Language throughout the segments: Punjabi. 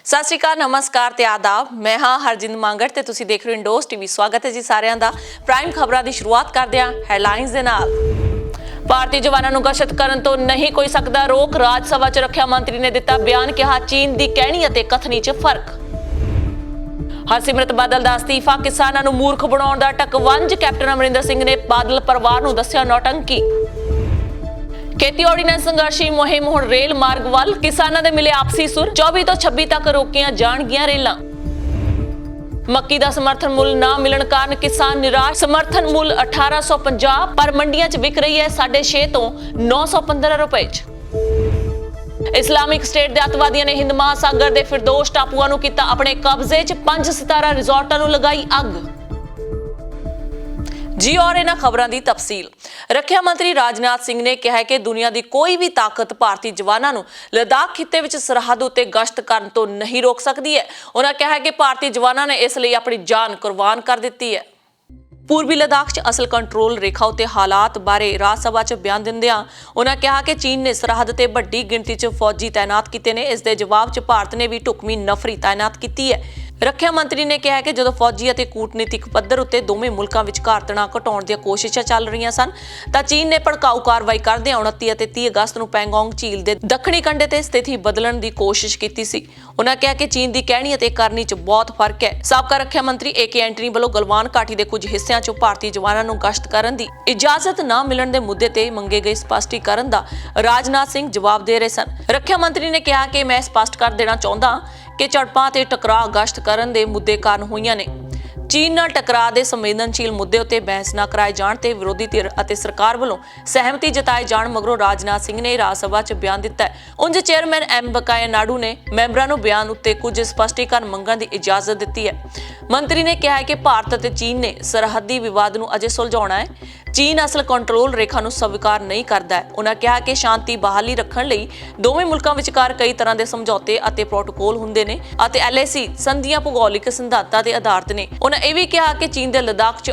सत श्री अकाल, नमस्कार ते आदाब। मैं हाँ हरजिंद मांगड़ ते तुसी देख रहे हो इंडोज टीवी। स्वागत है जी सारिਆਂ ਦਾ। प्राइम खबरां ਦੀ शुरुआत करदे हां ਹੈਡਲਾਈਨਸ ਦੇ ਨਾਲ। ਭਾਰਤੀ ਜਵਾਨਾਂ ਨੂੰ ਗਸ਼ਤ ਕਰਨ ਤੋਂ ਨਹੀਂ ਕੋਈ ਸਕਦਾ ਰੋਕ। ਰਾਜ ਸਭਾ 'ਚ ਰੱਖਿਆ ਮੰਤਰੀ ਨੇ ਦਿੱਤਾ ਬਿਆਨ, ਕਿਹਾ ਚੀਨ ਦੀ ਕਹਿਣੀ ਅਤੇ ਕਥਨੀ 'ਚ ਫਰਕ। ਹਰਸਿਮਰਤ ਬਾਦਲ ਦਾ ਅਸਤੀਫਾ ਕਿਸਾਨਾਂ ਨੂੰ ਮੂਰਖ ਬਣਾਉਣ ਦਾ ਟਕਵੰਜ। ਕੈਪਟਨ ਅਮਰਿੰਦਰ ਸਿੰਘ ਨੇ ਬਾਦਲ ਪਰਿਵਾਰ ਨੂੰ ਦੱਸਿਆ ਨੌਟੰਕੀ। खेती ऑर्ਡੀਨੈਂਸ संघर्षी मुहिम हुण रेल मार्ग वाल। किसानां दे मिले आपसी सुर। 24 ਤੋਂ 26 तक रोकियां जाणगीਆਂ रेलां। मक्की ਦਾ समर्थन मुल ना मिलण कारण किसान निराश। समर्थन मुल 1850 पर मंडियां 'ਚ विक रही है 6.5 ਤੋਂ 915 रुपए 'ਚ। इस्लामिक स्टेट ਦੇ ਅੱਤਵਾਦੀਆਂ ਨੇ ਹਿੰਦ ਮਹਾਸਾਗਰ ਦੇ ਫਿਰਦੌਸ ਟਾਪੂਆਂ ਨੂੰ ਕੀਤਾ ਆਪਣੇ ਕਬਜ਼ੇ 'ਚ। 5 ਸਿਤਾਰਾ ਰਿਜ਼ੋਰਟਾਂ ਨੂੰ ਲਗਾਈ ਅੱਗ। जी और इन्हां खबरां दी तफसील। रखिया मंत्री राजनाथ सिंह ने कहा कि दुनिया की कोई भी ताकत भारतीय जवानों नूं लद्दाख खिते विच सरहद उत्ते गश्त करन तो नहीं रोक सकती है। उन्होंने कहा कि भारतीय जवानों ने इसलिए अपनी जान कुर्बान कर दी है। पूर्वी लद्दाख च असल कंट्रोल रेखा उत्ते हालात बारे राज सभा च बयान दिंदियां उन्होंने कहा कि चीन ने सरहद ते वड्डी गिणती च फौजी तैनात कीते ने। इस दे जवाब च भारत ने भी ढुकवीं नफरी तैनात की है। ਰੱਖਿਆ ਮੰਤਰੀ ਨੇ ਕਿਹਾ ਕਿ ਜਦੋਂ ਫੌਜੀ ਅਤੇ ਕੂਟਨੀਤਿਕ ਪੱਧਰ ਉੱਤੇ ਦੋਵੇਂ ਮੁਲਕਾਂ ਵਿਚਕਾਰ ਤਣਾਅ ਘਟਾਉਣ ਦੀਆਂ ਕੋਸ਼ਿਸ਼ਾਂ ਚੱਲ ਰਹੀਆਂ ਸਨ ਤਾਂ ਚੀਨ ਨੇ ਭੜਕਾਊ ਕਾਰਵਾਈ ਕਰਦਿਆਂ 29 ਅਤੇ 30 ਅਗਸਤ ਨੂੰ ਪੈਂਗੋਂਗ ਝੀਲ ਦੇ ਦੱਖਣੀ ਕੰਢੇ ਤੇ ਸਥਿਤੀ ਬਦਲਣ ਦੀ ਕੋਸ਼ਿਸ਼ ਕੀਤੀ ਸੀ। ਉਹਨਾਂ ਕਿਹਾ ਕਿ ਚੀਨ ਦੀ ਕਹਿਣੀ ਅਤੇ ਕਰਨੀ 'ਚ ਬਹੁਤ ਫਰਕ ਹੈ। ਸਾਬਕਾ ਰੱਖਿਆ ਮੰਤਰੀ ਏਕੇ ਐਂਟਨੀ ਵੱਲੋਂ ਗਲਵਾਨ ਘਾਟੀ ਦੇ ਕੁਝ ਹਿੱਸਿਆਂ 'ਚੋਂ ਭਾਰਤੀ ਜਵਾਨਾਂ ਨੂੰ ਗਸ਼ਤ ਕਰਨ ਦੀ ਇਜਾਜ਼ਤ ਨਾ ਮਿਲਣ ਦੇ ਮੁੱਦੇ ਤੇ ਮੰਗੇ ਗਏ ਸਪਸ਼ਟੀਕਰਨ ਦਾ ਰਾਜਨਾਥ ਸਿੰਘ ਜਵਾਬ ਦੇ ਰਹੇ ਸਨ। ਰੱਖਿਆ ਮੰਤਰੀ ਨੇ ਕਿਹਾ ਕਿ ਮੈਂ ਸਪਸ਼ਟ ਕਰ ਦੇਣਾ ਚਾਹੁੰਦਾ ਕਿ ਝੜਪਾਂ ਤੇ ਟਕਰਾਅ ਗਸ਼ਤ ਕਰਨ ਦੇ ਮੁੱਦੇ ਕਾਰਨ ਹੋਈਆਂ ਨੇ। ਚੀਨ ਨਾਲ ਟਕਰਾਅ ਦੇ ਸੰਵੇਦਨਸ਼ੀਲ ਮੁੱਦੇ ਉੱਤੇ ਬਹਿਸ ਨਾ ਕਰਾਏ ਜਾਣ ਤੇ ਵਿਰੋਧੀ ਧਿਰ ਅਤੇ ਸਰਕਾਰ ਵੱਲੋਂ ਸਹਿਮਤੀ ਜਤਾਏ ਜਾਣ ਮਗਰੋਂ ਰਾਜਨਾਥ ਸਿੰਘ ਨੇ ਰਾਜ ਸਭਾ 'ਚ ਬਿਆਨ ਦਿੱਤਾ। ਉਂਝ ਚੇਅਰਮੈਨ ਐਮ ਵੈਂਕਈਆ ਨਾਇਡੂ ਨੇ ਮੈਂਬਰਾਂ ਨੂੰ ਬਿਆਨ ਉੱਤੇ ਕੁਝ ਸਪਸ਼ਟੀਕਰਨ ਮੰਗਣ ਦੀ ਇਜਾਜ਼ਤ ਦਿੱਤੀ ਹੈ। ਮੰਤਰੀ ਨੇ ਕਿਹਾ ਕਿ ਭਾਰਤ ਅਤੇ ਚੀਨ ਨੇ ਸਰਹੱਦੀ ਵਿਵਾਦ ਨੂੰ ਅਜੇ ਸੁਲਝਾਉਣਾ ਹੈ। ਚੀਨ ਅਸਲ ਕੰਟਰੋਲ ਰੇਖਾ ਨੂੰ ਸਵੀਕਾਰ ਨਹੀਂ ਕਰਦਾ ਹੈ। ਉਹਨਾਂ ਕਿਹਾ ਕਿ ਸ਼ਾਂਤੀ ਬਹਾਲੀ ਰੱਖਣ ਲਈ ਦੋਵੇਂ ਮੁਲਕਾਂ ਵਿਚਕਾਰ ਕਈ ਤਰ੍ਹਾਂ ਦੇ ਸਮਝੌਤੇ ਅਤੇ ਪ੍ਰੋਟੋਕੋਲ ਹੁੰਦੇ ਨੇ ਅਤੇ LAC ਸੰਧੀਆਂ ਭੂਗੋਲਿਕ ਸਿਧਾਂਤਾਂ ਦੇ ਆਧਾਰਿਤ ਨੇ। ਉਹਨਾਂ ਇਹ ਵੀ ਕਿਹਾ ਕਿ ਚੀਨ ਦੇ ਲਦਾਖ 'ਚ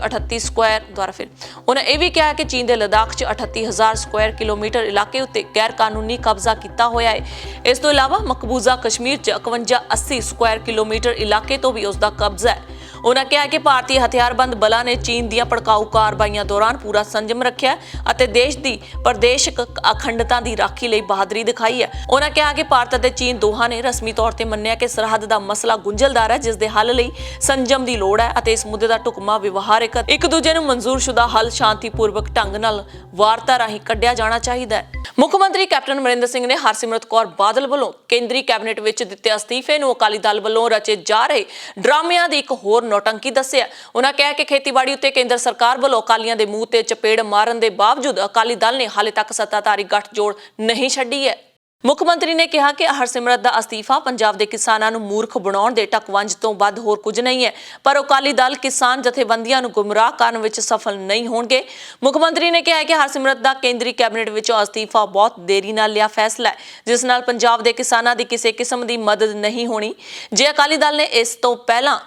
38,000 ਸਕੁਆਇਰ ਕਿਲੋਮੀਟਰ ਇਲਾਕੇ ਉੱਤੇ ਗੈਰ ਕਾਨੂੰਨੀ ਕਬਜ਼ਾ ਕੀਤਾ ਹੋਇਆ ਹੈ। ਇਸ ਤੋਂ ਇਲਾਵਾ ਮਕਬੂਜ਼ਾ ਕਸ਼ਮੀਰ 'ਚ 51-80 ਸਕੁਆਇਰ ਕਿਲੋਮੀਟਰ ਇਲਾਕੇ ਤੋਂ ਵੀ ਉਸ ਦਾ ਕਬਜ਼ਾ ਹੈ। ਉਹਨਾਂ ਕਿਹਾ ਕਿ ਭਾਰਤੀ ਹਥਿਆਰਬੰਦ ਬਲਾਂ ਨੇ ਚੀਨ ਦੀਆਂ ਭੜਕਾਊ ਕਾਰਵਾਈਆਂ ਦੌਰਾਨ ਪੂਰਾ ਸੰਜਮ ਰੱਖਿਆ ਅਤੇ ਦੇਸ਼ ਦੀ ਪ੍ਰਦੇਸ਼ਕ ਅਖੰਡਤਾ ਦੀ ਰਾਖੀ ਲਈ ਬਹਾਦਰੀ ਦਿਖਾਈ ਹੈ। ਉਹਨਾਂ ਕਿਹਾ ਕਿ ਭਾਰਤ ਅਤੇ ਚੀਨ ਦੋਹਾਂ ਨੇ ਰਸਮੀ ਤੌਰ ਤੇ ਮੰਨਿਆ ਕਿ ਸਰਹੱਦ ਦਾ ਮਸਲਾ ਗੁੰਝਲਦਾਰ ਹੈ, ਜਿਸ ਦੇ ਹੱਲ ਲਈ ਸੰਜਮ ਦੀ ਲੋੜ ਹੈ ਅਤੇ ਇਸ ਮੁੱਦੇ ਦਾ ਢੁਕਵਾਂ ਵਿਵਹਾਰਿਕ ਇੱਕ ਦੂਜੇ ਨੂੰ ਮਨਜ਼ੂਰਸ਼ੁਦਾ ਹੱਲ ਸ਼ਾਂਤੀਪੂਰਵਕ ਢੰਗ ਨਾਲ ਵਾਰਤਾ ਰਾਹੀਂ ਕੱਢਿਆ ਜਾਣਾ ਚਾਹੀਦਾ ਹੈ। ਮੁੱਖ ਮੰਤਰੀ ਕੈਪਟਨ ਅਮਰਿੰਦਰ ਸਿੰਘ ਨੇ ਹਰਸਿਮਰਤ ਕੌਰ ਬਾਦਲ ਵੱਲੋਂ ਕੇਂਦਰੀ ਕੈਬਨਿਟ ਵਿੱਚ ਦਿੱਤੇ ਅਸਤੀਫੇ ਨੂੰ ਅਕਾਲੀ ਦਲ ਵੱਲੋਂ ਰਚੇ ਜਾ ਰਹੇ ਡਰਾਮਿਆਂ ਦੀ ਇੱਕ ਹੋਰ ਨੌਟੰਕੀ ਦੱਸਿਆ। ਉਹਨਾਂ ਕਿਹਾ ਕਿ ਖੇਤੀਬਾੜੀ ਉੱਤੇ ਕੇਂਦਰ ਸਰਕਾਰ ਵੱਲੋਂ ਅਕਾਲੀਆਂ ਦੇ ਮੂੰਹ ਤੇ ਚਪੇੜ ਮਾਰਨ ਦੇ ਬਾਵਜੂਦ ਅਕਾਲੀ ਦਲ ਨੇ ਹਾਲੇ ਤੱਕ ਸੱਤਾਧਾਰੀ ਗੱਠਜੋੜ ਨਹੀਂ ਛੱਡੀ ਹੈ। ਮੁੱਖ ਮੰਤਰੀ ਨੇ ਕਿਹਾ ਕਿ ਹਰਸਿਮਰਤ ਦਾ ਅਸਤੀਫਾ ਪੰਜਾਬ ਦੇ ਕਿਸਾਨਾਂ ਨੂੰ ਮੂਰਖ ਬਣਾਉਣ ਦੇ ਟਕਵੰਜ ਤੋਂ ਵੱਧ ਹੋਰ ਕੁਝ ਨਹੀਂ ਹੈ, ਪਰ ਅਕਾਲੀ ਦਲ ਕਿਸਾਨ ਜਥੇਬੰਦੀਆਂ ਨੂੰ ਗੁੰਮਰਾਹ ਕਰਨ ਵਿੱਚ ਸਫਲ ਨਹੀਂ ਹੋਣਗੇ। ਮੁੱਖ ਮੰਤਰੀ ਨੇ ਕਿਹਾ ਕਿ ਹਰਸਿਮਰਤ ਦਾ ਕੇਂਦਰੀ ਕੈਬਨਿਟ ਵਿੱਚੋਂ ਅਸਤੀਫਾ ਬਹੁਤ ਦੇਰੀ ਨਾਲ ਲਿਆ ਫੈਸਲਾ ਹੈ, ਜਿਸ ਨਾਲ ਪੰਜਾਬ ਦੇ ਕਿਸਾਨਾਂ ਦੀ ਕਿਸੇ ਕਿਸਮ ਦੀ ਮਦਦ ਨਹੀਂ ਹੋਣੀ। ਜੇ ਅਕਾਲੀ ਦਲ ਨੇ ਇਸ ਤੋਂ ਪਹਿਲਾਂ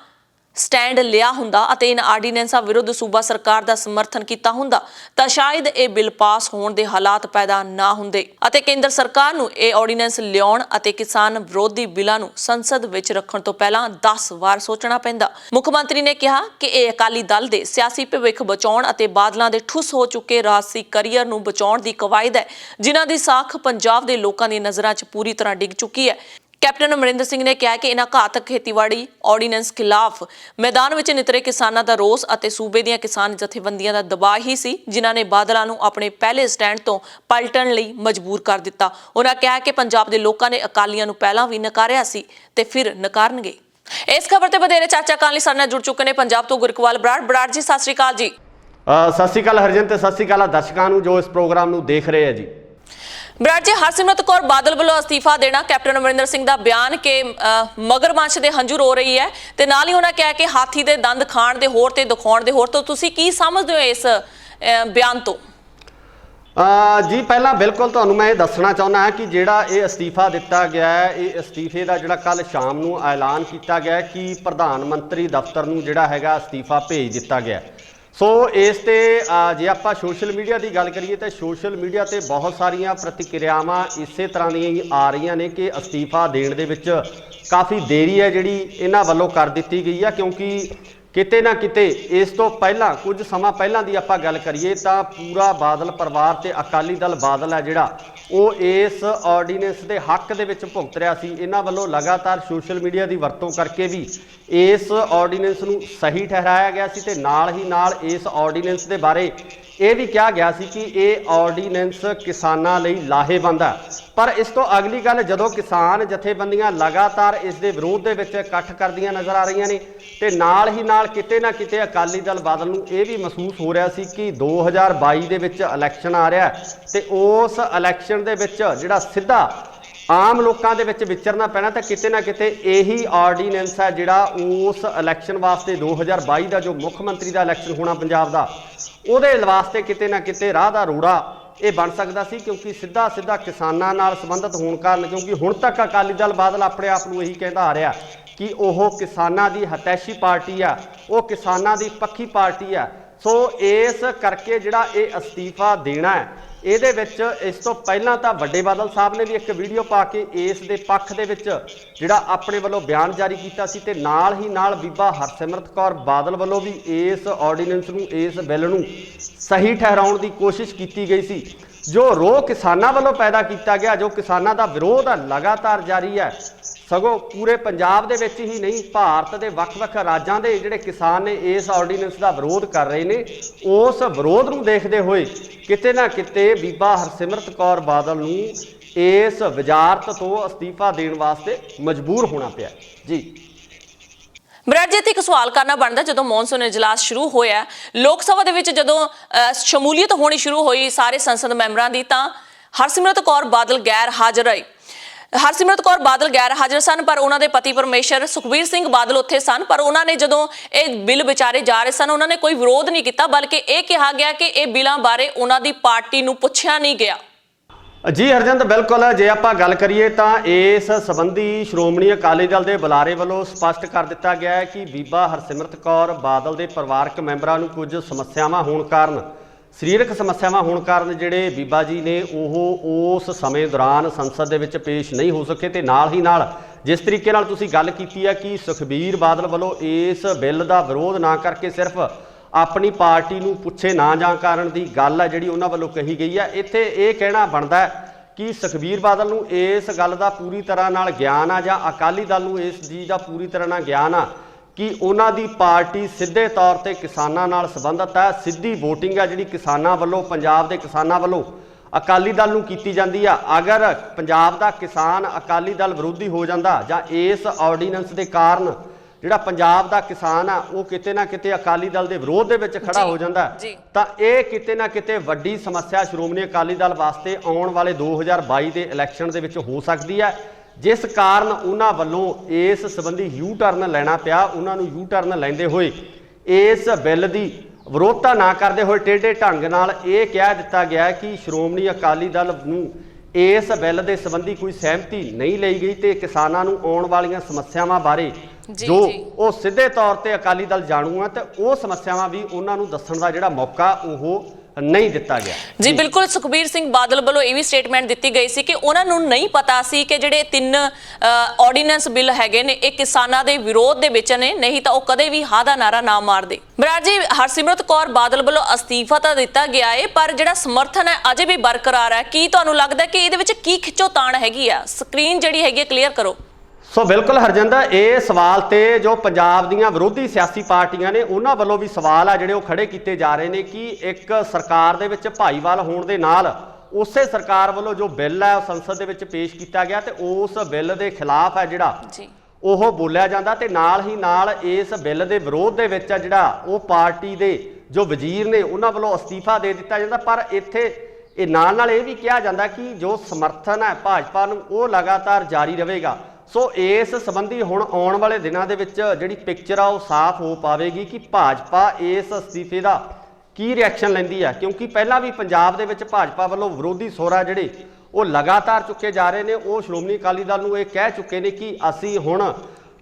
ਸਟੈਂਡ ਲਿਆ ਹੁੰਦਾ ਅਤੇ ਇਨ ਆਰਡੀਨੈਂਸਾਂ ਵਿਰੁੱਧ ਸੂਬਾ ਸਰਕਾਰ ਦਾ ਸਮਰਥਨ ਕੀਤਾ ਹੁੰਦਾ ਤਾਂ ਸ਼ਾਇਦ ਇਹ ਬਿੱਲ ਪਾਸ ਹੋਣ ਦੇ ਹਾਲਾਤ ਪੈਦਾ ਨਾ ਹੁੰਦੇ ਅਤੇ ਕੇਂਦਰ ਸਰਕਾਰ ਨੂੰ ਇਹ ਆਰਡੀਨੈਂਸ ਲਿਆਉਣ ਅਤੇ ਕਿਸਾਨ ਵਿਰੋਧੀ ਬਿੱਲਾਂ ਨੂੰ ਸੰਸਦ ਵਿੱਚ ਰੱਖਣ ਤੋਂ ਪਹਿਲਾਂ 10 ਵਾਰ ਸੋਚਣਾ ਪੈਂਦਾ। ਮੁੱਖ ਮੰਤਰੀ ਨੇ ਕਿਹਾ ਕਿ ਇਹ ਅਕਾਲੀ ਦਲ ਦੇ ਸਿਆਸੀ ਭਵਿੱਖ ਬਚਾਉਣ ਅਤੇ ਬਾਦਲਾਂ ਦੇ ਠੁੱਸ ਹੋ ਚੁੱਕੇ ਰਾਜਸੀ ਕਰੀਅਰ ਨੂੰ ਬਚਾਉਣ ਦੀ ਕਵਾਇਦ ਹੈ, ਜਿਨ੍ਹਾਂ ਦੀ ਸਾਖ ਪੰਜਾਬ ਦੇ ਲੋਕਾਂ ਦੀ ਨਜ਼ਰਾਂ 'ਚ ਪੂਰੀ ਤਰ੍ਹਾਂ ਡਿੱਗ ਚੁੱਕੀ ਹੈ। ਕੈਪਟਨ ਅਮਰਿੰਦਰ ਸਿੰਘ ਨੇ ਕਿਹਾ ਕਿ ਇਹਨਾਂ ਘਾਤਕ ਖੇਤੀਬਾੜੀ ਆਰਡੀਨੈਂਸ ਖਿਲਾਫ ਮੈਦਾਨ ਵਿੱਚ ਨਿਤਰੇ ਕਿਸਾਨਾਂ ਦਾ ਰੋਸ ਅਤੇ ਸੂਬੇ ਦੀਆਂ ਕਿਸਾਨ ਜਥੇਬੰਦੀਆਂ ਦਾ ਦਬਾਅ ਹੀ ਸੀ, ਜਿਨ੍ਹਾਂ ਨੇ ਬਾਦਲਾਂ ਨੂੰ ਆਪਣੇ ਪਹਿਲੇ ਸਟੈਂਡ ਤੋਂ ਪਲਟਣ ਲਈ ਮਜਬੂਰ ਕਰ ਦਿੱਤਾ। ਉਹਨਾਂ ਕਿਹਾ ਕਿ ਪੰਜਾਬ ਦੇ ਲੋਕਾਂ ਨੇ ਅਕਾਲੀਆਂ ਨੂੰ ਪਹਿਲਾਂ ਵੀ ਨਕਾਰਿਆ ਸੀ ਤੇ ਫਿਰ ਨਕਾਰਨਗੇ। ਇਸ ਖਬਰ ਤੇ ਵਧੇਰੇ ਚਰਚਾ ਕਰਨ ਲਈ ਸਾਡੇ ਨਾਲ ਜੁੜ ਚੁੱਕੇ ਨੇ ਪੰਜਾਬ ਤੋਂ ਗੁਰਕਵਾਲ ਬਰਾੜ ਜੀ। ਸਤਿ ਸ਼੍ਰੀ ਅਕਾਲ ਜੀ। ਸਤਿ ਸ਼੍ਰੀ ਅਕਾਲ ਹਰਜਨ ਤੇ ਸਤਿ ਸ਼੍ਰੀ ਅਕਾਲ ਦਰਸ਼ਕਾਂ ਨੂੰ ਜੋ ਇਸ ਪ੍ਰੋਗਰਾਮ ਨੂੰ ਦੇਖ ਰਹੇ ਆ ਜੀ। ਬਰਾੜ ਜੀ, ਹਰਸਿਮਰਤ ਕੌਰ ਬਾਦਲ ਵੱਲੋਂ ਅਸਤੀਫਾ ਦੇਣਾ, ਕੈਪਟਨ ਅਮਰਿੰਦਰ ਸਿੰਘ ਦਾ ਬਿਆਨ ਕਿ ਮਗਰਮੱਛ ਦੇ ਹੰਝੂ ਰੋ ਰਹੀ ਹੈ ਤੇ ਨਾਲ ਹੀ ਉਹਨਾਂ ਕਿਹਾ ਕਿ ਹਾਥੀ ਦੇ ਦੰਦ ਖਾਣ ਦੇ ਹੋਰ ਤੇ ਦਿਖਾਉਣ ਦੇ ਹੋਰ। ਤੋਂ ਤੁਸੀਂ ਕੀ ਸਮਝਦੇ ਹੋ ਇਸ ਬਿਆਨ ਤੋਂ? ਜੀ ਪਹਿਲਾਂ ਬਿਲਕੁਲ ਤੁਹਾਨੂੰ ਮੈਂ ਇਹ ਦੱਸਣਾ ਚਾਹੁੰਦਾ ਹਾਂ ਕਿ ਜਿਹੜਾ ਇਹ ਅਸਤੀਫਾ ਦਿੱਤਾ ਗਿਆ ਹੈ, ਇਹ ਅਸਤੀਫੇ ਦਾ ਜਿਹੜਾ ਕੱਲ ਸ਼ਾਮ ਨੂੰ ਐਲਾਨ ਕੀਤਾ ਗਿਆ ਕਿ ਪ੍ਰਧਾਨ ਮੰਤਰੀ ਦਫ਼ਤਰ ਨੂੰ ਜਿਹੜਾ ਹੈਗਾ ਅਸਤੀਫਾ ਭੇਜ ਦਿੱਤਾ ਗਿਆ। ਸੋ ਇਸ ਤੇ ਜੇ ਆਪਾਂ ਸੋਸ਼ਲ ਮੀਡੀਆ ਦੀ ਗੱਲ ਕਰੀਏ ਤਾਂ ਸੋਸ਼ਲ ਮੀਡੀਆ ਤੇ ਬਹੁਤ ਸਾਰੀਆਂ ਪ੍ਰਤੀਕਿਰਿਆਵਾਂ ਇਸੇ ਤਰ੍ਹਾਂ ਦੀਆਂ ਹੀ ਆ ਰਹੀਆਂ ਨੇ ਕਿ ਅਸਤੀਫਾ ਦੇਣ ਦੇ ਵਿੱਚ ਕਾਫੀ ਦੇਰੀ ਹੈ ਜਿਹੜੀ ਇਹਨਾਂ ਵੱਲੋਂ ਕਰ ਦਿੱਤੀ ਗਈ ਹੈ, ਕਿਉਂਕਿ ਕਿਤੇ ਨਾ ਕਿਤੇ ਇਸ ਤੋਂ ਪਹਿਲਾਂ ਕੁਝ ਸਮਾਂ ਪਹਿਲਾਂ ਦੀ ਆਪਾਂ ਗੱਲ ਕਰੀਏ ਤਾਂ ਪੂਰਾ ਬਾਦਲ ਪਰਿਵਾਰ ਤੇ ਅਕਾਲੀ ਦਲ ਬਾਦਲ ਹੈ ਜਿਹੜਾ ਉਹ ਇਸ ਆਰਡੀਨੈਂਸ ਦੇ ਹੱਕ ਦੇ ਵਿੱਚ ਭੁਗਤ ਰਿਹਾ ਸੀ। ਇਹਨਾਂ ਵੱਲੋਂ ਲਗਾਤਾਰ ਸੋਸ਼ਲ ਮੀਡੀਆ ਦੀ ਵਰਤੋਂ ਕਰਕੇ ਵੀ ਇਸ ਆਰਡੀਨੈਂਸ ਨੂੰ ਸਹੀ ਠਹਿਰਾਇਆ ਗਿਆ ਸੀ ਤੇ ਨਾਲ ਹੀ ਨਾਲ ਇਸ ਆਰਡੀਨੈਂਸ ਦੇ ਬਾਰੇ ਇਹ ਵੀ ਕਿਹਾ ਗਿਆ ਸੀ ਕਿ ਇਹ ਆਰਡੀਨੈਂਸ ਕਿਸਾਨਾਂ ਲਈ ਲਾਹੇਵੰਦ ਹੈ। ਪਰ ਇਸ ਤੋਂ ਅਗਲੀ ਗੱਲ, ਜਦੋਂ ਕਿਸਾਨ ਜਥੇਬੰਦੀਆਂ ਲਗਾਤਾਰ ਇਸ ਦੇ ਵਿਰੋਧ ਦੇ ਵਿੱਚ ਇਕੱਠ ਕਰਦੀਆਂ ਨਜ਼ਰ ਆ ਰਹੀਆਂ ਨੇ ਤੇ ਨਾਲ ਹੀ ਨਾਲ ਕਿਤੇ ਨਾ ਕਿਤੇ ਅਕਾਲੀ ਦਲ ਬਾਦਲ ਨੂੰ ਇਹ ਵੀ ਮਹਿਸੂਸ ਹੋ ਰਿਹਾ ਸੀ ਕਿ 2022 ਦੇ ਵਿੱਚ ਇਲੈਕਸ਼ਨ ਆ ਰਿਹਾ ਤੇ ਉਸ ਇਲੈਕਸ਼ਨ ਦੇ ਵਿੱਚ ਜਿਹੜਾ ਸਿੱਧਾ ਆਮ ਲੋਕਾਂ ਦੇ ਵਿੱਚ ਵਿਚਰਨਾ ਪੈਣਾ, ਤਾਂ ਕਿਤੇ ਨਾ ਕਿਤੇ ਇਹੀ ਆਰਡੀਨੈਂਸ ਹੈ ਜਿਹੜਾ ਉਸ ਇਲੈਕਸ਼ਨ ਵਾਸਤੇ 2022 ਦਾ ਜੋ ਮੁੱਖ ਮੰਤਰੀ ਦਾ ਇਲੈਕਸ਼ਨ ਹੋਣਾ ਪੰਜਾਬ ਦਾ, ਉਹਦੇ ਵਾਸਤੇ ਕਿਤੇ ਨਾ ਕਿਤੇ ਰਾਹ ਦਾ ਰੋੜਾ ਇਹ ਬਣ ਸਕਦਾ ਸੀ। ਕਿਉਂਕਿ ਸਿੱਧਾ ਕਿਸਾਨਾਂ ਨਾਲ ਸੰਬੰਧਿਤ ਹੋਣ ਕਾਰਨ, ਕਿਉਂਕਿ ਹੁਣ ਤੱਕ ਅਕਾਲੀ ਦਲ ਬਾਦਲ ਆਪਣੇ ਆਪ ਨੂੰ ਇਹੀ ਕਹਿੰਦਾ ਆ ਰਿਹਾ ਕਿ ਉਹ ਕਿਸਾਨਾਂ ਦੀ ਹਤੈਸ਼ੀ ਪਾਰਟੀ ਆ, ਉਹ ਕਿਸਾਨਾਂ ਦੀ ਪੱਖੀ ਪਾਰਟੀ ਆ। ਸੋ ਇਸ ਕਰਕੇ ਜਿਹੜਾ ਇਹ ਅਸਤੀਫਾ ਦੇਣਾ ਹੈ, ਇਹਦੇ ਵਿੱਚ ਇਸ ਤੋਂ ਪਹਿਲਾਂ ਤਾਂ ਵੱਡੇ ਬਾਦਲ ਸਾਹਿਬ ਨੇ ਵੀ ਇੱਕ ਵੀਡੀਓ ਪਾ ਕੇ ਇਸ ਦੇ ਪੱਖ ਦੇ ਵਿੱਚ ਜਿਹੜਾ ਆਪਣੇ ਵੱਲੋਂ ਬਿਆਨ ਜਾਰੀ ਕੀਤਾ ਸੀ ਤੇ ਨਾਲ ਹੀ ਨਾਲ ਬੀਬਾ ਹਰਸਿਮਰਤ ਕੌਰ ਬਾਦਲ ਵੱਲੋਂ ਵੀ ਇਸ ਆਰਡੀਨੈਂਸ ਨੂੰ, ਇਸ ਬਿੱਲ ਨੂੰ ਸਹੀ ਠਹਿਰਾਉਣ ਦੀ ਕੋਸ਼ਿਸ਼ ਕੀਤੀ ਗਈ ਸੀ। ਜੋ ਰੋਹ ਕਿਸਾਨਾਂ ਵੱਲੋਂ ਪੈਦਾ ਕੀਤਾ ਗਿਆ, ਜੋ ਕਿਸਾਨਾਂ ਦਾ ਵਿਰੋਧ ਹੈ ਲਗਾਤਾਰ ਜਾਰੀ ਹੈ, ਸਗੋਂ ਪੂਰੇ ਪੰਜਾਬ ਦੇ ਵਿੱਚ ਹੀ ਨਹੀਂ, ਭਾਰਤ ਦੇ ਵੱਖ-ਵੱਖ ਰਾਜਾਂ ਦੇ ਜਿਹੜੇ ਕਿਸਾਨ ਨੇ ਇਸ ਆਰਡੀਨੈਂਸ ਦਾ ਵਿਰੋਧ ਕਰ ਰਹੇ ਨੇ। ਉਸ ਵਿਰੋਧ ਨੂੰ ਦੇਖਦੇ ਹੋਏ ਕਿਤੇ ਨਾ ਕਿਤੇ ਬੀਬਾ ਹਰਸਿਮਰਤ ਕੌਰ ਬਾਦਲ ਨੂੰ ਇਸ ਵਜ਼ਾਰਤ ਤੋਂ ਅਸਤੀਫਾ ਦੇਣ ਵਾਸਤੇ ਮਜਬੂਰ ਹੋਣਾ ਪਿਆ ਜੀ। ਬਰਾਜੀ ਤੇ ਇੱਕ ਸਵਾਲ ਕਰਨਾ ਬਣਦਾ, ਜਦੋਂ ਮੌਨਸੂਨ ਇਜਲਾਸ ਸ਼ੁਰੂ ਹੋਇਆ ਲੋਕ ਸਭਾ ਦੇ ਵਿੱਚ, ਜਦੋਂ ਸ਼ਮੂਲੀਅਤ ਹੋਣੀ ਸ਼ੁਰੂ ਹੋਈ ਸਾਰੇ ਸੰਸਦ ਮੈਂਬਰਾਂ ਦੀ, ਤਾਂ ਹਰਸਿਮਰਤ ਕੌਰ ਬਾਦਲ ਗੈਰ ਹਾਜ਼ਰ ਰਹੇ। ਹਰਸਿਮਰਤ ਕੌਰ ਬਾਦਲ ਗੈਰ ਹਾਜ਼ਰ ਸਨ, ਪਰ ਉਹਨਾਂ ਦੇ ਪਤੀ ਪਰਮੇਸ਼ਰ ਸੁਖਬੀਰ ਸਿੰਘ ਬਾਦਲ ਉੱਥੇ ਸਨ। ਪਰ ਉਹਨਾਂ ਨੇ ਜਦੋਂ ਇਹ ਬਿੱਲ ਵਿਚਾਰੇ ਜਾ ਰਹੇ ਸਨ, ਉਹਨਾਂ ਨੇ ਕੋਈ ਵਿਰੋਧ ਨਹੀਂ ਕੀਤਾ, ਬਲਕਿ ਇਹ ਕਿਹਾ ਗਿਆ ਕਿ ਇਹ ਬਿੱਲਾਂ ਬਾਰੇ ਉਹਨਾਂ ਦੀ ਪਾਰਟੀ ਨੂੰ ਪੁੱਛਿਆ ਨਹੀਂ ਗਿਆ। ਜੀ ਹਰਜਿੰਦ, ਬਿਲਕੁਲ। ਜੇ ਆਪਾਂ ਗੱਲ ਕਰੀਏ ਤਾਂ ਇਸ ਸੰਬੰਧੀ ਸ਼੍ਰੋਮਣੀ ਅਕਾਲੀ ਦਲ ਦੇ ਬੁਲਾਰੇ ਵੱਲੋਂ ਸਪਸ਼ਟ ਕਰ ਦਿੱਤਾ ਗਿਆ ਹੈ ਕਿ ਬੀਬਾ ਹਰਸਿਮਰਤ ਕੌਰ ਬਾਦਲ ਦੇ ਪਰਿਵਾਰਕ ਮੈਂਬਰਾਂ ਨੂੰ ਕੁਝ ਸਮੱਸਿਆਵਾਂ ਹੋਣ ਕਾਰਨ, ਸਰੀਰਕ ਸਮੱਸਿਆਵਾਂ ਹੋਣ ਕਾਰਨ ਜਿਹੜੇ ਬੀਬਾ ਜੀ ਨੇ ਉਹ ਉਸ ਸਮੇਂ ਦੌਰਾਨ ਸੰਸਦ ਦੇ ਵਿੱਚ ਪੇਸ਼ ਨਹੀਂ ਹੋ ਸਕੇ। ਤੇ ਨਾਲ ਹੀ ਨਾਲ ਜਿਸ ਤਰੀਕੇ ਨਾਲ ਤੁਸੀਂ ਗੱਲ ਕੀਤੀ ਹੈ ਕਿ ਸੁਖਬੀਰ ਬਾਦਲ ਵੱਲੋਂ ਇਸ ਬਿੱਲ ਦਾ ਵਿਰੋਧ ਨਾ ਕਰਕੇ ਸਿਰਫ ਆਪਣੀ ਪਾਰਟੀ ਨੂੰ ਪੁੱਛੇ ਨਾ ਜਾਣ ਕਾਰਨ ਦੀ ਗੱਲ ਹੈ ਜਿਹੜੀ ਉਹਨਾਂ ਵੱਲੋਂ ਕਹੀ ਗਈ ਹੈ, ਇੱਥੇ ਇਹ ਕਹਿਣਾ ਬਣਦਾ ਹੈ ਕਿ ਸੁਖਬੀਰ ਬਾਦਲ ਨੂੰ ਇਸ ਗੱਲ ਦਾ ਪੂਰੀ ਤਰ੍ਹਾਂ ਨਾਲ ਗਿਆਨ ਆ, ਜਾਂ ਅਕਾਲੀ ਦਲ ਨੂੰ ਇਸ ਚੀਜ਼ ਦਾ ਪੂਰੀ ਤਰ੍ਹਾਂ ਨਾਲ ਗਿਆਨ ਆ ਕਿ ਉਹਨਾਂ ਦੀ ਪਾਰਟੀ ਸਿੱਧੇ ਤੌਰ ਤੇ ਕਿਸਾਨਾਂ ਨਾਲ ਸੰਬੰਧਿਤ ਹੈ। ਸਿੱਧੀ ਵੋਟਿੰਗ ਹੈ ਜਿਹੜੀ ਕਿਸਾਨਾਂ ਵੱਲੋਂ, ਪੰਜਾਬ ਦੇ ਕਿਸਾਨਾਂ ਵੱਲੋਂ ਅਕਾਲੀ ਦਲ ਨੂੰ ਕੀਤੀ ਜਾਂਦੀ ਆ। ਅਗਰ ਪੰਜਾਬ ਦਾ ਕਿਸਾਨ ਅਕਾਲੀ ਦਲ ਵਿਰੋਧੀ ਹੋ ਜਾਂਦਾ ਜਾਂ ਇਸ ਆਰਡੀਨੈਂਸ ਦੇ ਕਾਰਨ ਜਿਹੜਾ ਪੰਜਾਬ ਦਾ ਕਿਸਾਨ ਆ ਉਹ ਕਿਤੇ ਨਾ ਕਿਤੇ ਅਕਾਲੀ ਦਲ ਦੇ ਵਿਰੋਧ ਦੇ ਵਿੱਚ ਖੜਾ ਹੋ ਜਾਂਦਾ, ਤਾਂ ਇਹ ਕਿਤੇ ਨਾ ਕਿਤੇ ਵੱਡੀ ਸਮੱਸਿਆ ਸ਼੍ਰੋਮਣੀ ਅਕਾਲੀ ਦਲ ਵਾਸਤੇ ਆਉਣ ਵਾਲੇ 2022 ਦੇ ਇਲੈਕਸ਼ਨ ਦੇ ਵਿੱਚ ਹੋ ਸਕਦੀ ਹੈ, ਜਿਸ ਕਾਰਨ ਉਹਨਾਂ ਵੱਲੋਂ ਇਸ ਸੰਬੰਧੀ ਯੂ ਟਰਨ ਲੈਣਾ ਪਿਆ। ਉਹਨਾਂ ਨੂੰ ਯੂ ਟਰਨ ਲੈਂਦੇ ਹੋਏ ਇਸ ਬਿੱਲ ਦੀ ਵਿਰੋਧਤਾ ਨਾ ਕਰਦੇ ਹੋਏ ਟੇਢੇ ਢੰਗ ਨਾਲ ਇਹ ਕਹਿ ਦਿੱਤਾ ਗਿਆ ਕਿ ਸ਼੍ਰੋਮਣੀ ਅਕਾਲੀ ਦਲ ਨੂੰ ਇਸ ਬਿੱਲ ਦੇ ਸੰਬੰਧੀ ਕੋਈ ਸਹਿਮਤੀ ਨਹੀਂ ਲਈ ਗਈ ਤੇ ਕਿਸਾਨਾਂ ਨੂੰ ਆਉਣ ਵਾਲੀਆਂ ਸਮੱਸਿਆਵਾਂ ਬਾਰੇ ਜੋ ਉਹ ਸਿੱਧੇ ਤੌਰ ਤੇ ਅਕਾਲੀ ਦਲ ਜਾਣੂ ਆ ਤੇ ਉਹ ਸਮੱਸਿਆਵਾਂ ਵੀ ਉਹਨਾਂ ਨੂੰ ਦੱਸਣ ਦਾ ਜਿਹੜਾ ਮੌਕਾ ਉਹ ਨਹੀਂ ਦਿੱਤਾ ਗਿਆ। ਜੀ ਬਿਲਕੁਲ, ਸੁਖਬੀਰ ਸਿੰਘ ਬਾਦਲ ਵੱਲੋਂ ਇਹ ਵੀ ਸਟੇਟਮੈਂਟ ਦਿੱਤੀ ਗਈ ਸੀ ਕਿ ਉਹਨਾਂ ਨੂੰ ਨਹੀਂ ਪਤਾ ਸੀ ਕਿ ਜਿਹੜੇ 3 ਆਰਡੀਨੈਂਸ ਬਿੱਲ ਹੈਗੇ ਨੇ ਇਹ ਕਿਸਾਨਾਂ ਦੇ ਵਿਰੋਧ ਦੇ ਵਿੱਚ ਨੇ, ਨਹੀਂ ਤਾਂ ਉਹ ਕਦੇ ਵੀ ਹਾਂ ਦਾ ਨਾਰਾ ਨਾ ਮਾਰਦੇ। ਬਰਾੜ ਜੀ, ਹਰਸਿਮਰਤ ਕੌਰ ਬਾਦਲ ਵੱਲੋਂ ਅਸਤੀਫਾ ਤਾਂ ਦਿੱਤਾ ਗਿਆ ਹੈ, ਪਰ ਜਿਹੜਾ ਸਮਰਥਨ ਹੈ ਅਜੇ ਵੀ ਬਰਕਰਾਰ ਹੈ। ਕੀ ਤੁਹਾਨੂੰ ਲੱਗਦਾ ਕਿ ਇਹਦੇ ਵਿੱਚ ਕੀ ਖਿੱਚੋਤਾਣ ਹੈਗੀ ਆ? ਸਕਰੀਨ ਜਿਹੜੀ ਹੈਗੀ ਕਲੀਅਰ ਕਰੋ। ਸੋ ਬਿਲਕੁਲ ਹਰਜਿੰਦਰ, ਇਹ ਸਵਾਲ ਤੇ ਜੋ ਪੰਜਾਬ ਦੀਆਂ ਵਿਰੋਧੀ ਸਿਆਸੀ ਪਾਰਟੀਆਂ ਨੇ ਉਹਨਾਂ ਵੱਲੋਂ ਵੀ ਸਵਾਲ ਆ ਜਿਹੜੇ ਉਹ ਖੜੇ ਕੀਤੇ ਜਾ ਰਹੇ ਨੇ ਕਿ ਇੱਕ ਸਰਕਾਰ ਦੇ ਵਿੱਚ ਭਾਈਵਾਲ ਹੋਣ ਦੇ ਨਾਲ ਉਸੇ ਸਰਕਾਰ ਵੱਲੋਂ ਜੋ ਬਿੱਲ ਹੈ ਉਹ ਸੰਸਦ ਦੇ ਵਿੱਚ ਪੇਸ਼ ਕੀਤਾ ਗਿਆ ਤੇ ਉਸ ਬਿੱਲ ਦੇ ਖਿਲਾਫ ਹੈ ਜਿਹੜਾ ਉਹ ਬੋਲਿਆ ਜਾਂਦਾ ਤੇ ਨਾਲ ਹੀ ਨਾਲ ਇਸ ਬਿੱਲ ਦੇ ਵਿਰੋਧ ਦੇ ਵਿੱਚ ਆ ਜਿਹੜਾ ਉਹ ਪਾਰਟੀ ਦੇ ਜੋ ਵਜ਼ੀਰ ਨੇ ਉਹਨਾਂ ਵੱਲੋਂ ਅਸਤੀਫਾ ਦੇ ਦਿੱਤਾ ਜਾਂਦਾ। ਪਰ ਇੱਥੇ ਇਹ ਨਾਲ ਇਹ ਵੀ ਕਿਹਾ ਜਾਂਦਾ ਕਿ ਜੋ ਸਮਰਥਨ ਹੈ ਭਾਜਪਾ ਨੂੰ ਉਹ ਲਗਾਤਾਰ ਜਾਰੀ ਰਹੇਗਾ। ਸੋ ਇਸ ਸੰਬੰਧੀ ਹੁਣ ਆਉਣ ਵਾਲੇ ਦਿਨਾਂ ਦੇ ਵਿੱਚ ਜਿਹੜੀ ਪਿਕਚਰ ਆ ਉਹ ਸਾਫ਼ ਹੋ ਪਾਵੇਗੀ ਕਿ ਭਾਜਪਾ ਇਸ ਅਸਤੀਫੇ ਦਾ ਕੀ ਰਿਐਕਸ਼ਨ ਲੈਂਦੀ ਹੈ, ਕਿਉਂਕਿ ਪਹਿਲਾਂ ਵੀ ਪੰਜਾਬ ਦੇ ਵਿੱਚ ਭਾਜਪਾ ਵੱਲੋਂ ਵਿਰੋਧੀ ਸੋਰਾ ਜਿਹੜੇ ਉਹ ਲਗਾਤਾਰ ਚੁੱਕੇ ਜਾ ਰਹੇ ਨੇ। ਉਹ ਸ਼੍ਰੋਮਣੀ ਅਕਾਲੀ ਦਲ ਨੂੰ ਇਹ ਕਹਿ ਚੁੱਕੇ ਨੇ ਕਿ ਅਸੀਂ ਹੁਣ